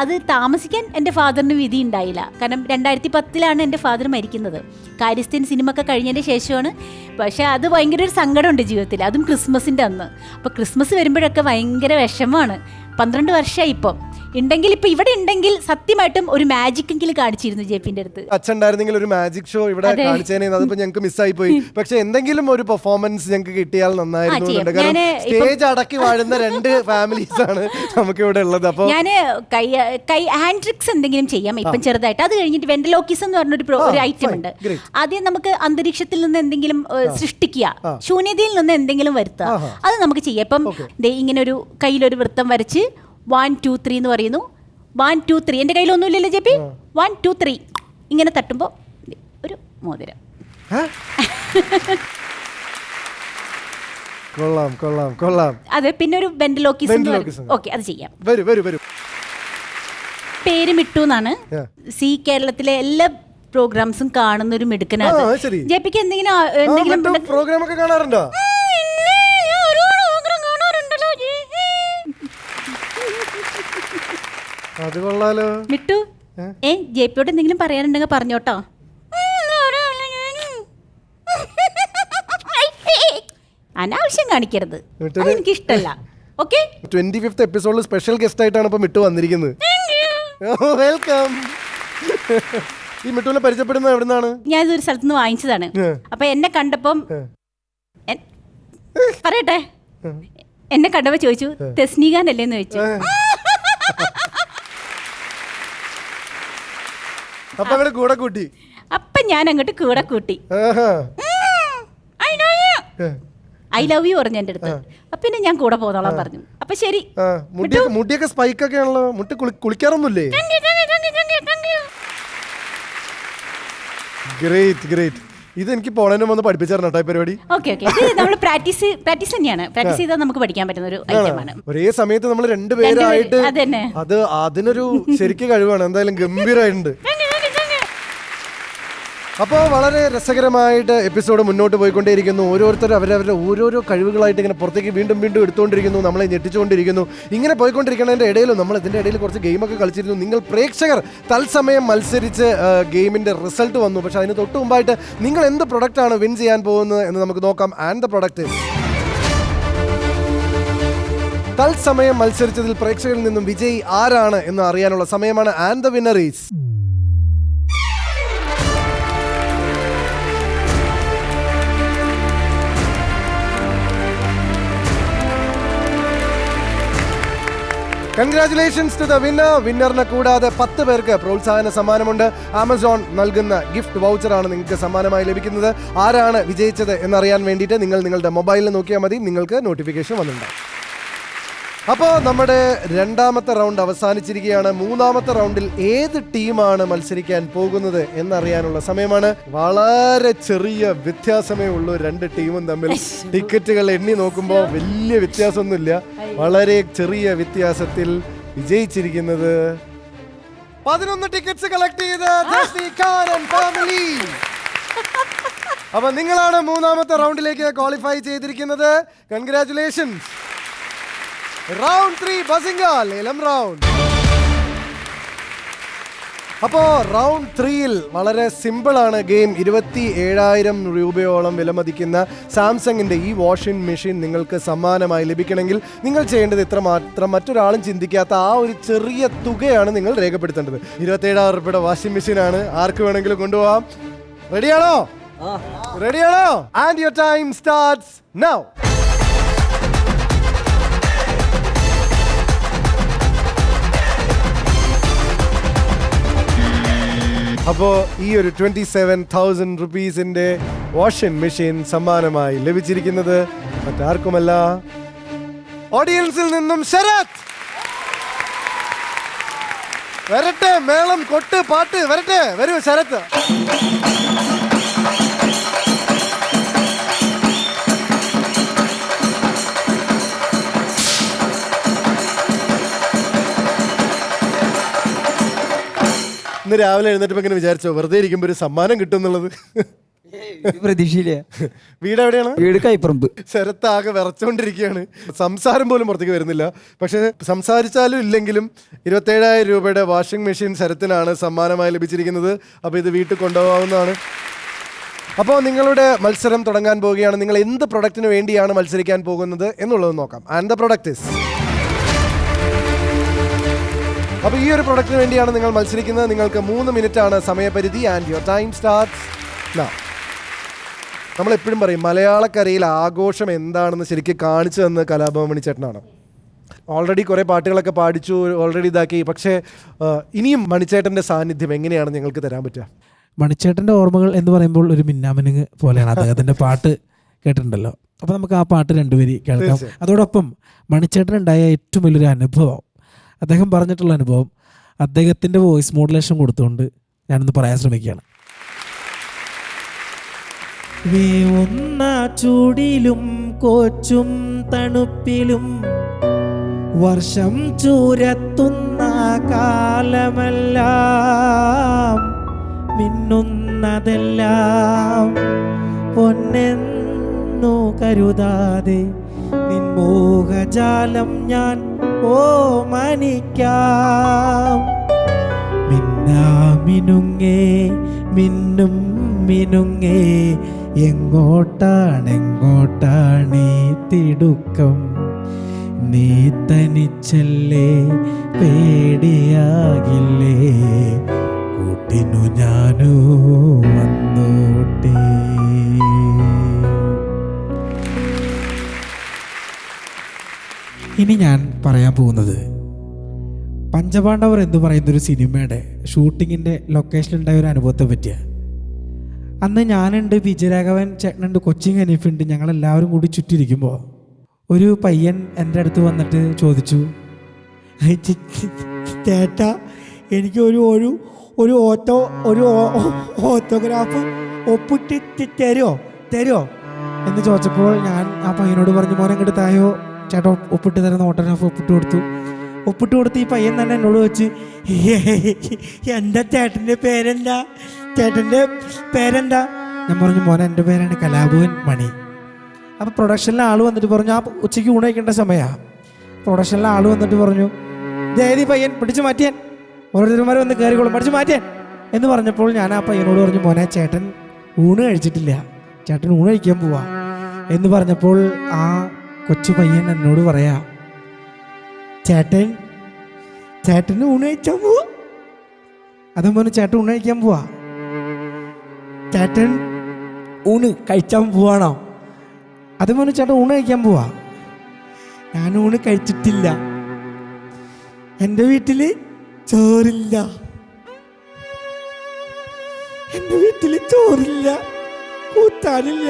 അത് താമസിക്കാൻ എൻ്റെ ഫാദറിന് വിധി ഉണ്ടായില്ല. കാരണം 2010 എൻ്റെ ഫാദർ മരിക്കുന്നത്. കാര്യസ്ഥൻ സിനിമ ഒക്കെ കഴിഞ്ഞതിൻ്റെ ശേഷമാണ്. പക്ഷേ അത് ഭയങ്കര ഒരു സങ്കടമുണ്ട് ജീവിതത്തിൽ, അതും ക്രിസ്മസിൻ്റെ അന്ന്. അപ്പോൾ ക്രിസ്മസ് വരുമ്പോഴൊക്കെ ഭയങ്കര വിഷമമാണ്. 12 വർഷമായി ഇപ്പം ഉണ്ടെങ്കിൽ ഇപ്പൊ ഇവിടെ ഉണ്ടെങ്കിൽ സത്യമായിട്ടും ഒരു മാജിക് എങ്കിലും കാണിച്ചിരുന്നു ജെപിന്റെ അടുത്ത്. അച്ഛൻ ഉണ്ടായിരുന്നെങ്കിൽ ഒരു മാജിക് ഷോ ഇവിടെ കാണിച്ചേനെ. അതിപ്പോ ഞങ്ങൾക്ക് മിസ്സായി പോയി. പക്ഷെ എന്തെങ്കിലും ഒരു പെർഫോമൻസ് ഞങ്ങൾക്ക് കിട്ടിയാൽ നന്നായിരുന്നു. കാരണം സ്റ്റേജ് അടക്കി വാഴുന്ന 2 ഫാമിലീസ് ആണ് നമുക്ക് ഇവിടെ ഉള്ളത്. അപ്പൊ ഞാന് കൈ ഹാൻഡ് ട്രിക്സ് എന്തെങ്കിലും ചെയ്യാം ഇപ്പം ചെറുതായിട്ട്. അത് കഴിഞ്ഞിട്ട് വെന്റലോക്കിസം എന്ന് പറഞ്ഞൊരു ഒരു ഐറ്റം ഉണ്ട്. ആദ്യം നമുക്ക് അന്തരീക്ഷത്തിൽ നിന്ന് എന്തെങ്കിലും സൃഷ്ടിക്കുക, ശൂന്യതയിൽ നിന്ന് എന്തെങ്കിലും വരുത്തുക, അത് നമുക്ക് ചെയ്യാം. ഇപ്പം ഇങ്ങനെ ഒരു കയ്യിലൊരു വൃത്തം വരച്ച് 1 2 3 എന്ന് പറയുന്നു. 1 2 3 എൻ്റെ കയ്യിലൊന്നുമില്ലല്ലോ ജെപി. 1 2 3 ഇങ്ങനെ തട്ടുമ്പോൾ ഒരു മോതിരം. കൊള്ളാം കൊള്ളാം കൊള്ളാം. അതെ, പിന്നെ ഒരു വെന്റലോക്കിസം. ഓക്കെ, അത് ചെയ്യാം. വരൂ. പേര് മിട്ടു എന്നാണ്. സി കേരളത്തിലെ എല്ലാ പ്രോഗ്രാംസും കാണുന്ന ഒരു മിടുക്കനാണ്. ജെപിക്ക് എന്തെങ്കിലും പ്രോഗ്രാം ഒക്കെ കാണാറുണ്ടോ? അത് കൊള്ളാലോ. മിട്ടു, ജെപിയോട് എന്തെങ്കിലും പറയാനുണ്ടെങ്കിൽ പറഞ്ഞോട്ടോ. അനാവശ്യം കാണിക്കരുത്, എനിക്ക് ഇഷ്ടമല്ല. ഓക്കെ, 25th എപ്പിസോഡിൽ സ്പെഷ്യൽ ഗസ്റ്റ് ആയിട്ടാണ് ഇപ്പൊ മിട്ടു വന്നിരിക്കുന്നത്. വെൽക്കം. ഈ മിട്ടുവിനെ പരിചയപ്പെടുന്നത് എവിടുന്നാണ്? ഞാൻ ഇതൊരു സ്ഥലത്ത് നിന്ന് വാങ്ങിച്ചതാണ്. അപ്പൊ എന്നെ കണ്ടപ്പം പറയട്ടെ, എന്നെ കണ്ടപ്പോ ചോദിച്ചു തെസ്നീഖാനല്ലേന്ന് ചോദിച്ചു. അപ്പൊ അങ്ങോട്ട് കൂടെ കൂട്ടി. അപ്പൊ ഞാൻ അങ്ങോട്ട് കൂടെ കൂട്ടി. ഐ ലവ് യു പറഞ്ഞു എന്റെ അടുത്ത്. അപ്പൊ പിന്നെ ഞാൻ കൂടെ പോന്നോളാൻ പറഞ്ഞു. അപ്പൊ ശരി. മുടിയൊക്കെ സ്പൈക്ക് ഒക്കെ ആണല്ലോ. മുട്ടി കുളിക്കാറൊന്നുമില്ലേ? ഗ്രേറ്റ്. ഇത് എനിക്ക് പോണേനും വന്ന് പഠിപ്പിച്ചായിരുന്നു കേട്ടോ ഈ പരിപാടി. ഓക്കെ, നമ്മൾ പ്രാക്ടീസ് തന്നെയാണ്. പ്രാക്ടീസ് ചെയ്താൽ നമുക്ക് പഠിക്കാൻ പറ്റുന്ന ഒരു ഐറ്റമാണ്. ഒരേ സമയത്ത് നമ്മൾ 2 പേരായിട്ട് അത് അതിനൊരു ശരിക്കും കഴിവാണ്. എന്തായാലും ഗംഭീരമായിട്ടുണ്ട്. അപ്പോൾ വളരെ രസകരമായിട്ട് എപ്പിസോഡ് മുന്നോട്ട് പോയിക്കൊണ്ടേയിരിക്കുന്നു. ഓരോരുത്തരും അവരവരുടെ ഓരോരോ കഴിവുകളായിട്ട് ഇങ്ങനെ പുറത്തേക്ക് വീണ്ടും എടുത്തുകൊണ്ടിരിക്കുന്നു, നമ്മളെ ഞെട്ടിച്ചുകൊണ്ടിരിക്കുന്നു. ഇങ്ങനെ പോയിക്കൊണ്ടിരിക്കുന്നതിൻ്റെ ഇടയിലും നമ്മൾ ഇതിൻ്റെ ഇടയിൽ കുറച്ച് ഗെയിമൊക്കെ കളിച്ചിരുന്നു. നിങ്ങൾ പ്രേക്ഷകർ തത്സമയം മത്സരിച്ച് ഗെയിമിൻ്റെ റിസൾട്ട് വന്നു. പക്ഷേ അതിന് തൊട്ട് മുമ്പായിട്ട് നിങ്ങൾ എന്ത് പ്രൊഡക്റ്റാണ് വിൻ ചെയ്യാൻ പോകുന്നത് എന്ന് നമുക്ക് നോക്കാം. ആൻഡ് ദ പ്രൊഡക്റ്റ് തത്സമയം മത്സരിച്ചതിൽ പ്രേക്ഷകരിൽ നിന്നും വിജയി ആരാണ് എന്ന് അറിയാനുള്ള സമയമാണ്. And the winner is congratulations to the winner. വിന്നറിനെ കൂടാതെ 10 പേർക്ക് പ്രോത്സാഹന സമ്മാനമുണ്ട്. ആമസോൺ നൽകുന്ന ഗിഫ്റ്റ് വൗച്ചറാണ് നിങ്ങൾക്ക് സമ്മാനമായി ലഭിക്കുന്നത്. ആരാണ് വിജയിച്ചത് എന്നറിയാൻ വേണ്ടിയിട്ട് നിങ്ങൾ നിങ്ങളുടെ മൊബൈലിൽ നോക്കിയാൽ മതി, നിങ്ങൾക്ക് നോട്ടിഫിക്കേഷൻ വന്നിട്ടുണ്ടാവും. അപ്പോൾ നമ്മുടെ 2ാമത്തെ റൗണ്ട് അവസാനിച്ചിരിക്കുകയാണ്. 3ാമത്തെ റൗണ്ടിൽ ഏത് ടീമാണ് മത്സരിക്കാൻ പോകുന്നത് എന്നറിയാനുള്ള സമയമാണ്. വളരെ ചെറിയ വ്യത്യാസമേ ഉള്ളൂ 2 ടീമും തമ്മിൽ. ടിക്കറ്റുകൾ എണ്ണി നോക്കുമ്പോൾ വലിയ വ്യത്യാസമൊന്നുമില്ല. വളരെ ചെറിയ വ്യത്യാസത്തിൽ വിജയിച്ചിരിക്കുന്നത് 11 ടിക്കറ്റ്സ് കളക്ട് ചെയ്ത് ഫാമിലി. അപ്പൊ നിങ്ങളാണ് 3ാമത്തെ റൗണ്ടിലേക്ക് ക്വാളിഫൈ ചെയ്തിരിക്കുന്നത്. കൺഗ്രാറ്റുലേഷൻസ്. റൗണ്ട് 3 ബസിംഗ ലേലം റൗണ്ട്. അപ്പോൾ റൗണ്ട് 3യിൽ വളരെ സിമ്പിളാണ് ഗെയിം. 27,000 രൂപയോളം വിലമതിക്കുന്ന സാംസങ്ങിൻ്റെ ഈ വാഷിംഗ് മെഷീൻ നിങ്ങൾക്ക് സമ്മാനമായി ലഭിക്കണമെങ്കിൽ നിങ്ങൾ ചെയ്യേണ്ടത് ഇത്രമാത്രം മറ്റൊരാളും ചിന്തിക്കാത്ത ആ ഒരു ചെറിയ തുകയാണ് നിങ്ങൾ രേഖപ്പെടുത്തേണ്ടത്. 27,000 രൂപയുടെ വാഷിംഗ് മെഷീനാണ്. ആർക്ക് വേണമെങ്കിലും കൊണ്ടുപോകാം. റെഡിയാണോ? And your time starts now. അപ്പോൾ ഈ ഒരു 27,000 റുപ്പീസിൻ്റെ വാഷിംഗ് മെഷീൻ സമ്മാനമായി ലഭിച്ചിരിക്കുന്നത് മറ്റാർക്കുമല്ല, ഓഡിയൻസിൽ നിന്നും ശരത്. വരട്ടെ, മേളം കൊട്ട് പാട്ട് വരട്ടെ. വരൂ ശരത്. ഇന്ന് രാവിലെ എഴുന്നേറ്റപ്പോൾ ഇങ്ങനെ വിചാരിച്ചോ വെറുതെ ഇരിക്കുമ്പോൾ ഒരു സമ്മാനം കിട്ടും എന്നുള്ളത്? പ്രതീക്ഷയില്ല. വീട് എവിടെയാണ്? വീട് കൈപ്പറമ്പ്. ശരത്താകെ വിറച്ചോണ്ടിരിക്കുകയാണ്. സംസാരം പോലും പുറത്തേക്ക് വരുന്നില്ല. പക്ഷെ സംസാരിച്ചാലും ഇല്ലെങ്കിലും 27,000 രൂപയുടെ വാഷിംഗ് മെഷീൻ ശരത്തിനാണ് സമ്മാനമായി ലഭിച്ചിരിക്കുന്നത്. അപ്പോൾ ഇത് വീട്ടിൽ കൊണ്ടുപോകാവുന്നതാണ്. അപ്പോൾ നിങ്ങളുടെ മത്സരം തുടങ്ങാൻ പോവുകയാണ്. നിങ്ങൾ എന്ത് പ്രൊഡക്റ്റിന് വേണ്ടിയാണ് മത്സരിക്കാൻ പോകുന്നത് എന്നുള്ളത് നോക്കാം. ആൻഡ് ദ പ്രൊഡക്റ്റ് ഇസ് അപ്പോൾ ഈ ഒരു പ്രൊഡക്റ്റിന് വേണ്ടിയാണ് നിങ്ങൾ മത്സരിക്കുന്നത്. നിങ്ങൾക്ക് 3 മിനിറ്റാണ് സമയപരിധി. And your time starts now. നമ്മളെപ്പോഴും പറയും മലയാളക്കരയിൽ ആഘോഷം എന്താണെന്ന് ശരിക്കും കാണിച്ചു തന്ന കലാഭവൻ മണിച്ചേട്ടനാണ്. ഓൾറെഡി കുറേ പാട്ടുകളൊക്കെ പാടിച്ചു, ഓൾറെഡി ഇതാക്കി. പക്ഷേ ഇനിയും മണിച്ചേട്ടൻ്റെ സാന്നിധ്യം എങ്ങനെയാണ് ഞങ്ങൾക്ക് തരാൻ പറ്റുക? മണിച്ചേട്ടൻ്റെ ഓർമ്മകൾ എന്ന് പറയുമ്പോൾ ഒരു മിന്നാമിനുങ്ങ് പോലെയാണ്. അദ്ദേഹത്തിൻ്റെ പാട്ട് കേട്ടിട്ടുണ്ടല്ലോ. അപ്പോൾ നമുക്ക് ആ പാട്ട് രണ്ടുപേരി കേൾക്കാം. അതോടൊപ്പം മണിച്ചേട്ടനുണ്ടായ ഏറ്റവും വലിയൊരു അനുഭവം, അദ്ദേഹം പറഞ്ഞിട്ടുള്ള അനുഭവം, അദ്ദേഹത്തിൻ്റെ വോയിസ് മോഡുലേഷൻ കൊടുത്തുകൊണ്ട് ഞാനൊന്ന് പറയാൻ ശ്രമിക്കുകയാണ്. വേവുന്ന ചൂടിലും കോച്ചും തണുപ്പിലും വർഷം ചൂരത്തുന്ന കാലമെല്ലാം മിന്നുന്നതെല്ലാം പൊന്നെന്നു കരുതാതെ നിൻമോഹജാലം ഞാൻ ഓമനിക്കാം. മിന്നാമിനുങ്ങേ മിന്നും മിനുങ്ങേ എങ്ങോട്ടാണെങ്ങോട്ടാണീ തിടുക്കം, നീ തനിച്ചല്ലേ പേടിയാകില്ലേ കൂട്ടിനു ഞാനോ വന്നോട്ടേ. ഇനി ഞാൻ പറയാൻ പോകുന്നത് പഞ്ചപാണ്ഡവർ എന്ന് പറയുന്നൊരു സിനിമയുടെ ഷൂട്ടിങ്ങിൻ്റെ ലൊക്കേഷനിലുണ്ടായ ഒരു അനുഭവത്തെ പറ്റിയാണ്. അന്ന് ഞാനുണ്ട്, വിജയരാഘവൻ ചേട്ടനുണ്ട്, കൊച്ചിൻ ഹനീഫുണ്ട്. ഞങ്ങളെല്ലാവരും കൂടി ചുറ്റിരിക്കുമ്പോൾ ഒരു പയ്യൻ എൻ്റെ അടുത്ത് വന്നിട്ട് ചോദിച്ചു, ചേട്ടാ എനിക്ക് ഒരു ഓട്ടോഗ്രാഫ് ഒപ്പിട്ട് തരുമോ എന്ന് ചോദിച്ചപ്പോൾ ഞാൻ ആ പയ്യനോട് പറഞ്ഞു, മോനെ ഇങ്ങോട്ട് തായോ, ചേട്ടാ ഒപ്പിട്ട് തരുന്ന ഓട്ടോഗ്രാഫ് ഒപ്പിട്ട് കൊടുത്തു. ഈ പയ്യൻ തന്നെ എന്നോട് വെച്ച്, എന്താ ചേട്ടൻ്റെ പേരെന്താ? ഞാൻ പറഞ്ഞു, മോനെ എൻ്റെ പേരാണ് കലാഭവൻ മണി. അപ്പോൾ പ്രൊഡക്ഷനിലെ ആൾ വന്നിട്ട് പറഞ്ഞു, ആ ഉച്ചയ്ക്ക് ഊണ് കഴിക്കേണ്ട സമയമാണ്. പ്രൊഡക്ഷനിലെ ആൾ വന്നിട്ട് പറഞ്ഞു, ദേദി പയ്യൻ പിടിച്ചു മാറ്റിയാൻ, ഓരോരുത്തന്മാർ വന്ന് കയറിക്കോളും, പഠിച്ചു മാറ്റിയാൻ എന്ന് പറഞ്ഞപ്പോൾ ഞാൻ ആ പയ്യനോട് പറഞ്ഞു, മോനെ ചേട്ടൻ ഊണ് കഴിച്ചിട്ടില്ല, ചേട്ടൻ ഊണ് കഴിക്കാൻ പോവാ എന്ന് പറഞ്ഞപ്പോൾ ആ കൊച്ചു പയ്യൻ എന്നോട് പറയാ, ചേട്ടന് ഊണ് കഴിച്ചാൻ പോവാ. അതും പറഞ്ഞു, ചേട്ടൻ ഊണ് കഴിക്കാൻ പോവാ. ചേട്ടൻ ഊണ് കഴിച്ചാൻ പോവാണോ? അതും പറഞ്ഞു, ചേട്ടൻ ഊണ് കഴിക്കാൻ പോവാ. ഞാൻ ഊണ് കഴിച്ചിട്ടില്ല, എൻ്റെ വീട്ടിൽ ചോറില്ല, കൂട്ടാനില്ല,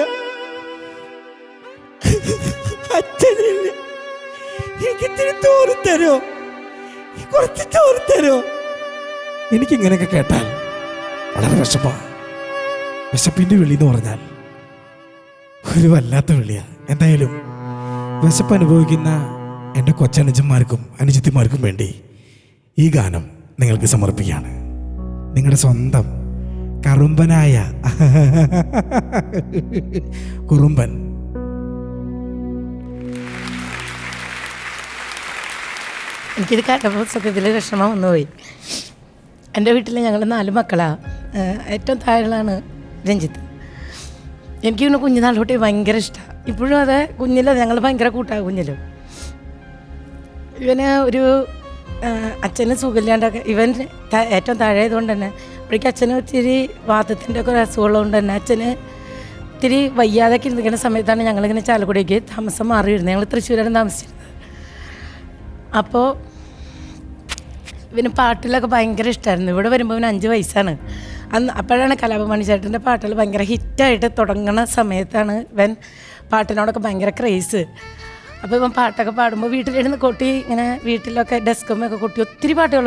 അച്ഛനില്ല. എനിക്കിത്തിരി ചോറ് തരോ, കുറച്ച് ചോറ് തരോ? എനിക്കിങ്ങനെയൊക്കെ കേട്ടാൽ വളരെ വിശപ്പിൻ്റെ വിളി എന്ന് പറഞ്ഞാൽ ഒരു വല്ലാത്ത വിളിയാണ്. എന്തായാലും വിശപ്പ് അനുഭവിക്കുന്ന എൻ്റെ കൊച്ചനുജന്മാർക്കും അനുജത്തിമാർക്കും വേണ്ടി ഈ ഗാനം നിങ്ങൾക്ക് സമർപ്പിക്കുകയാണ്. നിങ്ങളുടെ സ്വന്തം കറുമ്പനായ കുറുമ്പൻ. എനിക്കിത് കേട്ടപ്പോൾ സത്യത്തിൽ വിഷമം വന്നുപോയി. എൻ്റെ വീട്ടിൽ ഞങ്ങൾ 4 മക്കളാണ്. ഏറ്റവും താഴെയാണ് രഞ്ജിത്ത്. എനിക്ക് പിന്നെ കുഞ്ഞുനാൾ തൊട്ടേ ഭയങ്കര ഇഷ്ടമാണ്. ഇപ്പോഴും അതെ, കുഞ്ഞിൽ ഞങ്ങൾ ഭയങ്കര കൂട്ടാണ്. കുഞ്ഞിലും ഇവന് ഒരു അച്ഛന് സുഖമില്ലാണ്ടൊക്കെ, ഇവൻ ഏറ്റവും താഴെ ആയതുകൊണ്ട് തന്നെ അപ്പോഴേക്കും അച്ഛന് ഇത്തിരി വാദത്തിൻ്റെ ഒക്കെ ഒരു അസുഖമുള്ളതുകൊണ്ട് തന്നെ അച്ഛന് ഇത്തിരി വയ്യാതൊക്കെ ഇരിക്കുന്ന സമയത്താണ് ഞങ്ങളിങ്ങനെ ചാലക്കുടിക്ക് താമസം മാറി വരുന്നത്. ഞങ്ങൾ തൃശ്ശൂരാണ് താമസിച്ചിരുന്നത്. അപ്പോൾ ഇവന് പാട്ടിലൊക്കെ ഭയങ്കര ഇഷ്ടമായിരുന്നു. ഇവിടെ വരുമ്പോൾ ഇവന് 5 വയസ്സാണ്. അപ്പോഴാണ് കലാഭവൻ മണിച്ചേട്ടൻ്റെ പാട്ടുകൾ ഭയങ്കര ഹിറ്റായിട്ട് തുടങ്ങുന്ന സമയത്താണ് ഇവൻ പാട്ടിനോടൊക്കെ ഭയങ്കര ക്രേസ്. അപ്പോൾ ഇവൻ പാട്ടൊക്കെ പാടുമ്പോൾ വീട്ടിലിരുന്ന് കൊട്ടി ഇങ്ങനെ വീട്ടിലൊക്കെ ഡെസ്കുമൊക്കെ കൊട്ടി ഒത്തിരി പാട്ടുകൾ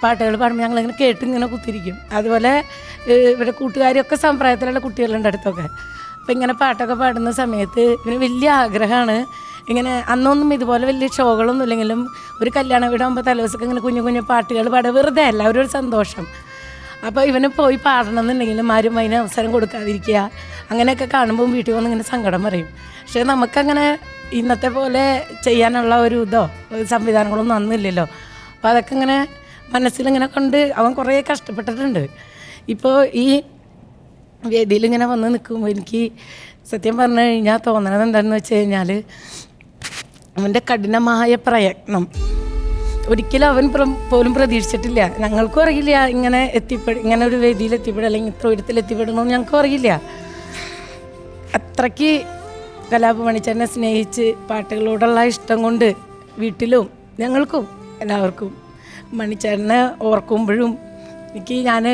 പാടുമ്പോൾ ഞങ്ങളിങ്ങനെ കേട്ട് ഇങ്ങനെ കുത്തിരിക്കും. അതുപോലെ ഇവിടെ കൂട്ടുകാരൊക്കെ സമ്പ്രദായത്തിലുള്ള കുട്ടികളുണ്ട് അടുത്തൊക്കെ. അപ്പോൾ ഇങ്ങനെ പാട്ടൊക്കെ പാടുന്ന സമയത്ത് ഇവന് വലിയ ആഗ്രഹമാണ് ഇങ്ങനെ. അന്നൊന്നും ഇതുപോലെ വലിയ ഷോകളൊന്നും ഇല്ലെങ്കിലും ഒരു കല്യാണ വീടാകുമ്പോൾ തലേദിവസമൊക്കെ ഇങ്ങനെ കുഞ്ഞു പാട്ടുകൾ പാടുക, വെറുതെ എല്ലാവരും ഒരു സന്തോഷം. അപ്പോൾ ഇവന് പോയി പാടണമെന്നുണ്ടെങ്കിലും ആരും അതിന് അവസരം കൊടുക്കാതിരിക്കുക, അങ്ങനെയൊക്കെ കാണുമ്പോൾ വീട്ടിൽ വന്ന് ഇങ്ങനെ സങ്കടം പറയും. പക്ഷേ നമുക്കങ്ങനെ ഇന്നത്തെ പോലെ ചെയ്യാനുള്ള ഒരു സംവിധാനങ്ങളൊന്നും അന്നില്ലല്ലോ. അപ്പോൾ അതൊക്കെ ഇങ്ങനെ മനസ്സിലിങ്ങനെ കൊണ്ട് അവൻ കുറേ കഷ്ടപ്പെട്ടിട്ടുണ്ട്. ഇപ്പോൾ ഈ വേദിയിലിങ്ങനെ വന്ന് നിൽക്കുമ്പോൾ എനിക്ക് സത്യം പറഞ്ഞു കഴിഞ്ഞാൽ തോന്നണത് എന്താണെന്ന് വെച്ച് കഴിഞ്ഞാൽ അവൻ്റെ കഠിനമായ പ്രയത്നം ഒരിക്കലും അവൻ പോലും പ്രതീക്ഷിച്ചിട്ടില്ല. ഞങ്ങൾക്കും അറിയില്ല ഇങ്ങനെ ഇങ്ങനെ ഒരു വേദിയിൽ എത്തിപ്പെടുക അല്ലെങ്കിൽ ഇത്ര ഉയരത്തിൽ എത്തിപ്പെടണമെന്ന് ഞങ്ങൾക്കും അറിയില്ല. അത്രയ്ക്ക് കലാഭമണിച്ചേട്ടനെ സ്നേഹിച്ച് പാട്ടുകളോടുള്ള ഇഷ്ടം കൊണ്ട് വീട്ടിലും ഞങ്ങൾക്കും എല്ലാവർക്കും മണിച്ചേട്ടനെ ഓർക്കുമ്പോഴും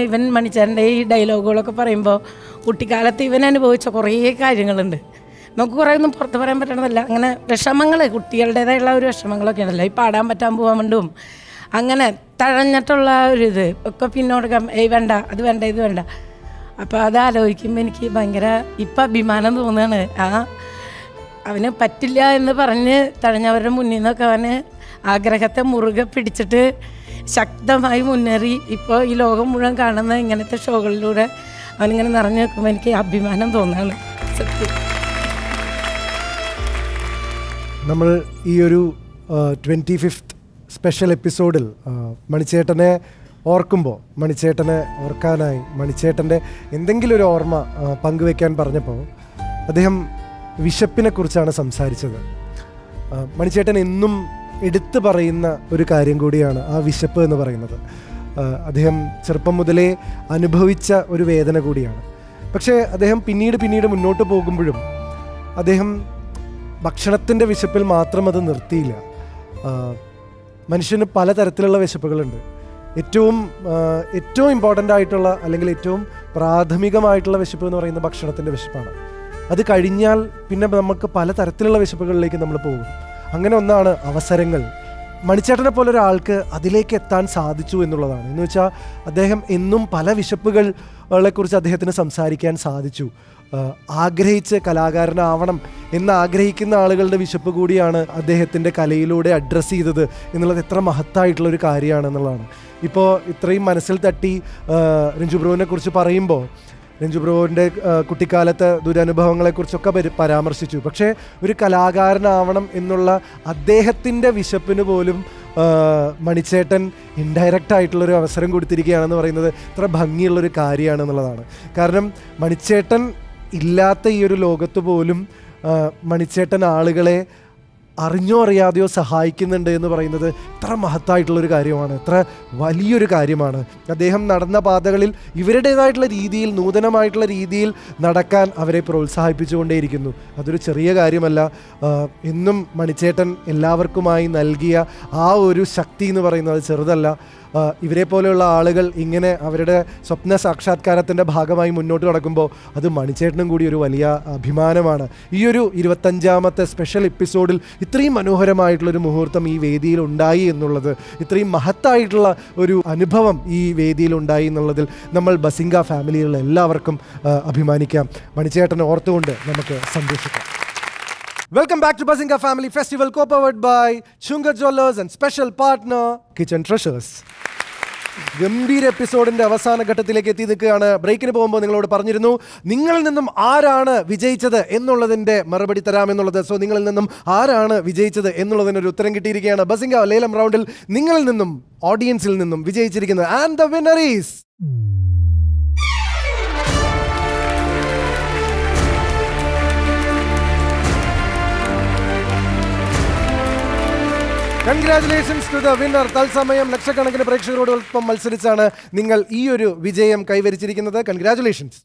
ഇവൻ മണിച്ചേട്ടൻ്റെ ഈ ഡയലോഗുകളൊക്കെ പറയുമ്പോൾ കുട്ടിക്കാലത്ത് ഇവൻ അനുഭവിച്ച കുറേ കാര്യങ്ങളുണ്ട്. നമുക്ക് കുറേ ഒന്നും പുറത്ത് പറയാൻ പറ്റണതല്ല. അങ്ങനെ വിഷമങ്ങൾ, കുട്ടികളുടേതായുള്ള ഒരു വിഷമങ്ങളൊക്കെ ഉണ്ടല്ലോ, ഈ പാടാൻ പറ്റാൻ പോകാൻ വേണ്ടും അങ്ങനെ തഴഞ്ഞിട്ടുള്ള ഒരു ഇത് ഒക്കെ പിന്നോട്ട് വേണ്ട, അത് വേണ്ട, ഇത് വേണ്ട. അപ്പോൾ അത് ആലോചിക്കുമ്പോൾ എനിക്ക് ഭയങ്കര ഇപ്പം അഭിമാനം തോന്നുകയാണ്. അവന് പറ്റില്ല എന്ന് പറഞ്ഞ് തഴഞ്ഞവരുടെ മുന്നിൽ നിന്നൊക്കെ അവന് ആഗ്രഹത്തെ മുറുകെ പിടിച്ചിട്ട് ശക്തമായി മുന്നേറി ഇപ്പോൾ ഈ ലോകം മുഴുവൻ കാണുന്ന ഇങ്ങനത്തെ ഷോകളിലൂടെ അവനിങ്ങനെ നിറഞ്ഞു നിൽക്കുമ്പോൾ എനിക്ക് അഭിമാനം തോന്നുകയാണ് സത്യം. നമ്മൾ ഈ ഒരു 25th സ്പെഷ്യൽ എപ്പിസോഡിൽ മണിച്ചേട്ടനെ ഓർക്കുമ്പോൾ, മണിച്ചേട്ടനെ ഓർക്കാനായി മണിച്ചേട്ടൻ്റെ എന്തെങ്കിലും ഒരു ഓർമ്മ പങ്കുവെക്കാൻ പറഞ്ഞപ്പോൾ അദ്ദേഹം വിശപ്പിനെ കുറിച്ചാണ് സംസാരിച്ചത്. മണിച്ചേട്ടൻ എന്നും എടുത്തു പറയുന്ന ഒരു കാര്യം കൂടിയാണ് ആ വിശപ്പ് എന്ന് പറയുന്നത്. അദ്ദേഹം ചെറുപ്പം മുതലേ അനുഭവിച്ച ഒരു വേദന കൂടിയാണ്. പക്ഷേ അദ്ദേഹം പിന്നീട് മുന്നോട്ട് പോകുമ്പോഴും അദ്ദേഹം ഭക്ഷണത്തിൻ്റെ വിശപ്പിൽ മാത്രം അത് നിർത്തിയില്ല. മനുഷ്യന് പലതരത്തിലുള്ള വിശപ്പുകളുണ്ട്. ഏറ്റവും ഇമ്പോർട്ടൻ്റ് ആയിട്ടുള്ള അല്ലെങ്കിൽ ഏറ്റവും പ്രാഥമികമായിട്ടുള്ള വിശപ്പ് എന്ന് പറയുന്നത് ഭക്ഷണത്തിൻ്റെ വിശപ്പാണ്. അത് കഴിഞ്ഞാൽ പിന്നെ നമുക്ക് പലതരത്തിലുള്ള വിശപ്പുകളിലേക്ക് നമ്മൾ പോകും. അങ്ങനെ ഒന്നാണ് അവസരങ്ങൾ. മണിച്ചേട്ടനെ പോലെ ഒരാൾക്ക് അതിലേക്ക് എത്താൻ സാധിച്ചു എന്നുള്ളതാണ്. എന്ന് വെച്ചാൽ അദ്ദേഹം എന്നും പല വിശപ്പുകളെക്കുറിച്ച് അദ്ദേഹത്തിന് സംസാരിക്കാൻ സാധിച്ചു. ആഗ്രഹിച്ച് കലാകാരനാവണം എന്നാഗ്രഹിക്കുന്ന ആളുകളുടെ വിശപ്പ് കൂടിയാണ് അദ്ദേഹത്തിൻ്റെ കലയിലൂടെ അഡ്രസ്സ് ചെയ്തത് എന്നുള്ളത് എത്ര മഹത്തായിട്ടുള്ളൊരു കാര്യമാണെന്നുള്ളതാണ്. ഇപ്പോൾ ഇത്രയും മനസ്സിൽ തട്ടി രഞ്ജു ബ്രോവിനെ കുറിച്ച് പറയുമ്പോൾ രഞ്ജു ബ്രോവിൻ്റെ കുട്ടിക്കാലത്തെ ദുരനുഭവങ്ങളെക്കുറിച്ചൊക്കെ പരാമർശിച്ചു. പക്ഷേ ഒരു കലാകാരനാവണം എന്നുള്ള അദ്ദേഹത്തിൻ്റെ വിശപ്പിന് പോലും മണിച്ചേട്ടൻ ഇൻഡയറക്റ്റ് ആയിട്ടുള്ളൊരു അവസരം കൊടുത്തിരിക്കുകയാണെന്ന് പറയുന്നത് ഇത്ര ഭംഗിയുള്ളൊരു കാര്യമാണെന്നുള്ളതാണ്. കാരണം മണിച്ചേട്ടൻ ഇല്ലാത്ത ഈ ഒരു ലോകത്ത് പോലും മണിച്ചേട്ടൻ ആളുകളെ അറിഞ്ഞോ അറിയാതെയോ സഹായിക്കുന്നുണ്ട് എന്ന് പറയുന്നത് ഇത്ര മഹത്തായിട്ടുള്ളൊരു കാര്യമാണ്, ഇത്ര വലിയൊരു കാര്യമാണ്. അദ്ദേഹം നടന്ന പാതകളിൽ ഇവരുടേതായിട്ടുള്ള രീതിയിൽ, നൂതനമായിട്ടുള്ള രീതിയിൽ നടക്കാൻ അവരെ പ്രോത്സാഹിപ്പിച്ചുകൊണ്ടേയിരിക്കുന്നു. അതൊരു ചെറിയ കാര്യമല്ല. എന്നും മണിച്ചേട്ടൻ എല്ലാവർക്കുമായി നൽകിയ ആ ഒരു ശക്തി എന്ന് പറയുന്നത് ചെറുതല്ല. ഇവരെ പോലെയുള്ള ആളുകൾ ഇങ്ങനെ അവരുടെ സ്വപ്ന സാക്ഷാത്കാരത്തിൻ്റെ ഭാഗമായി മുന്നോട്ട് നടക്കുമ്പോൾ അത് മണിച്ചേട്ടനും കൂടി ഒരു വലിയ അഭിമാനമാണ്. ഈ ഒരു 25ാമത്തെ സ്പെഷ്യൽ എപ്പിസോഡിൽ ഇത്രയും മനോഹരമായിട്ടുള്ളൊരു മുഹൂർത്തം ഈ വേദിയിൽ ഉണ്ടായി എന്നുള്ളത്, ഇത്രയും മഹത്തായിട്ടുള്ള ഒരു അനുഭവം ഈ വേദിയിൽ ഉണ്ടായി എന്നുള്ളതിൽ നമ്മൾ ബസിംഗ ഫാമിലിയിലുള്ള എല്ലാവർക്കും അഭിമാനിക്കാം. മണിച്ചേട്ടനെ ഓർത്തുകൊണ്ട് നമുക്ക് സന്തോഷിക്കാം. Welcome back to Bazinga Family Festival, co-powered by Chungat Jewellers and special partner Kitchen Treasures. ഗംഭീര എപ്പിസോഡിൻ്റെ അവസാന ഘട്ടത്തിലേക്ക് എത്തി നിൽക്കുകയാണ്. ബ്രേക്കിന് പോകുമ്പോൾ നിങ്ങളോട് പറഞ്ഞിരുന്നു നിങ്ങളിൽ നിന്നും ആരാണ് വിജയിച്ചത് എന്നുള്ളതിൻ്റെ മറുപടി തരാമെന്നുള്ളത്. സോ നിങ്ങളിൽ നിന്നും ആരാണ് വിജയിച്ചത് എന്നുള്ളതിനൊരു ഉത്തരം കിട്ടിയിരിക്കുകയാണ്. ബസിംഗ ലേലം റൗണ്ടിൽ നിങ്ങളിൽ നിന്നും, ഓഡിയൻസിൽ നിന്നും വിജയിച്ചിരിക്കുന്നത്. And the winner is congratulations to the winner. തത്സമയം ലക്ഷക്കണക്കിന് പ്രേക്ഷകരോടൊപ്പം മത്സരിച്ചാണ് നിങ്ങൾ ഈ ഒരു വിജയം കൈവരിച്ചിരിക്കുന്നത്. കൺഗ്രാറ്റുലേഷൻസ്.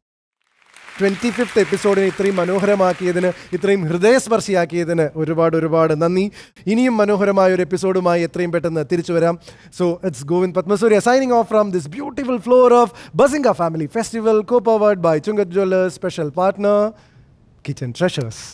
25th എപ്പിസോഡിനെ ഇത്രയും മനോഹരമാക്കിയതിന്, ഇത്രയും ഹൃദയസ്പർശിയാക്കിയതിന് ഒരുപാട് നന്ദി. ഇനിയും മനോഹരമായ ഒരു എപ്പിസോഡുമായി എത്രയും പെട്ടെന്ന് തിരിച്ചു വരാം. So it's Govind Padmasurya signing off from this beautiful floor of Bazinga Family Festival, co-powered by Chungat Jewellers, special partner Kitchen Treasures.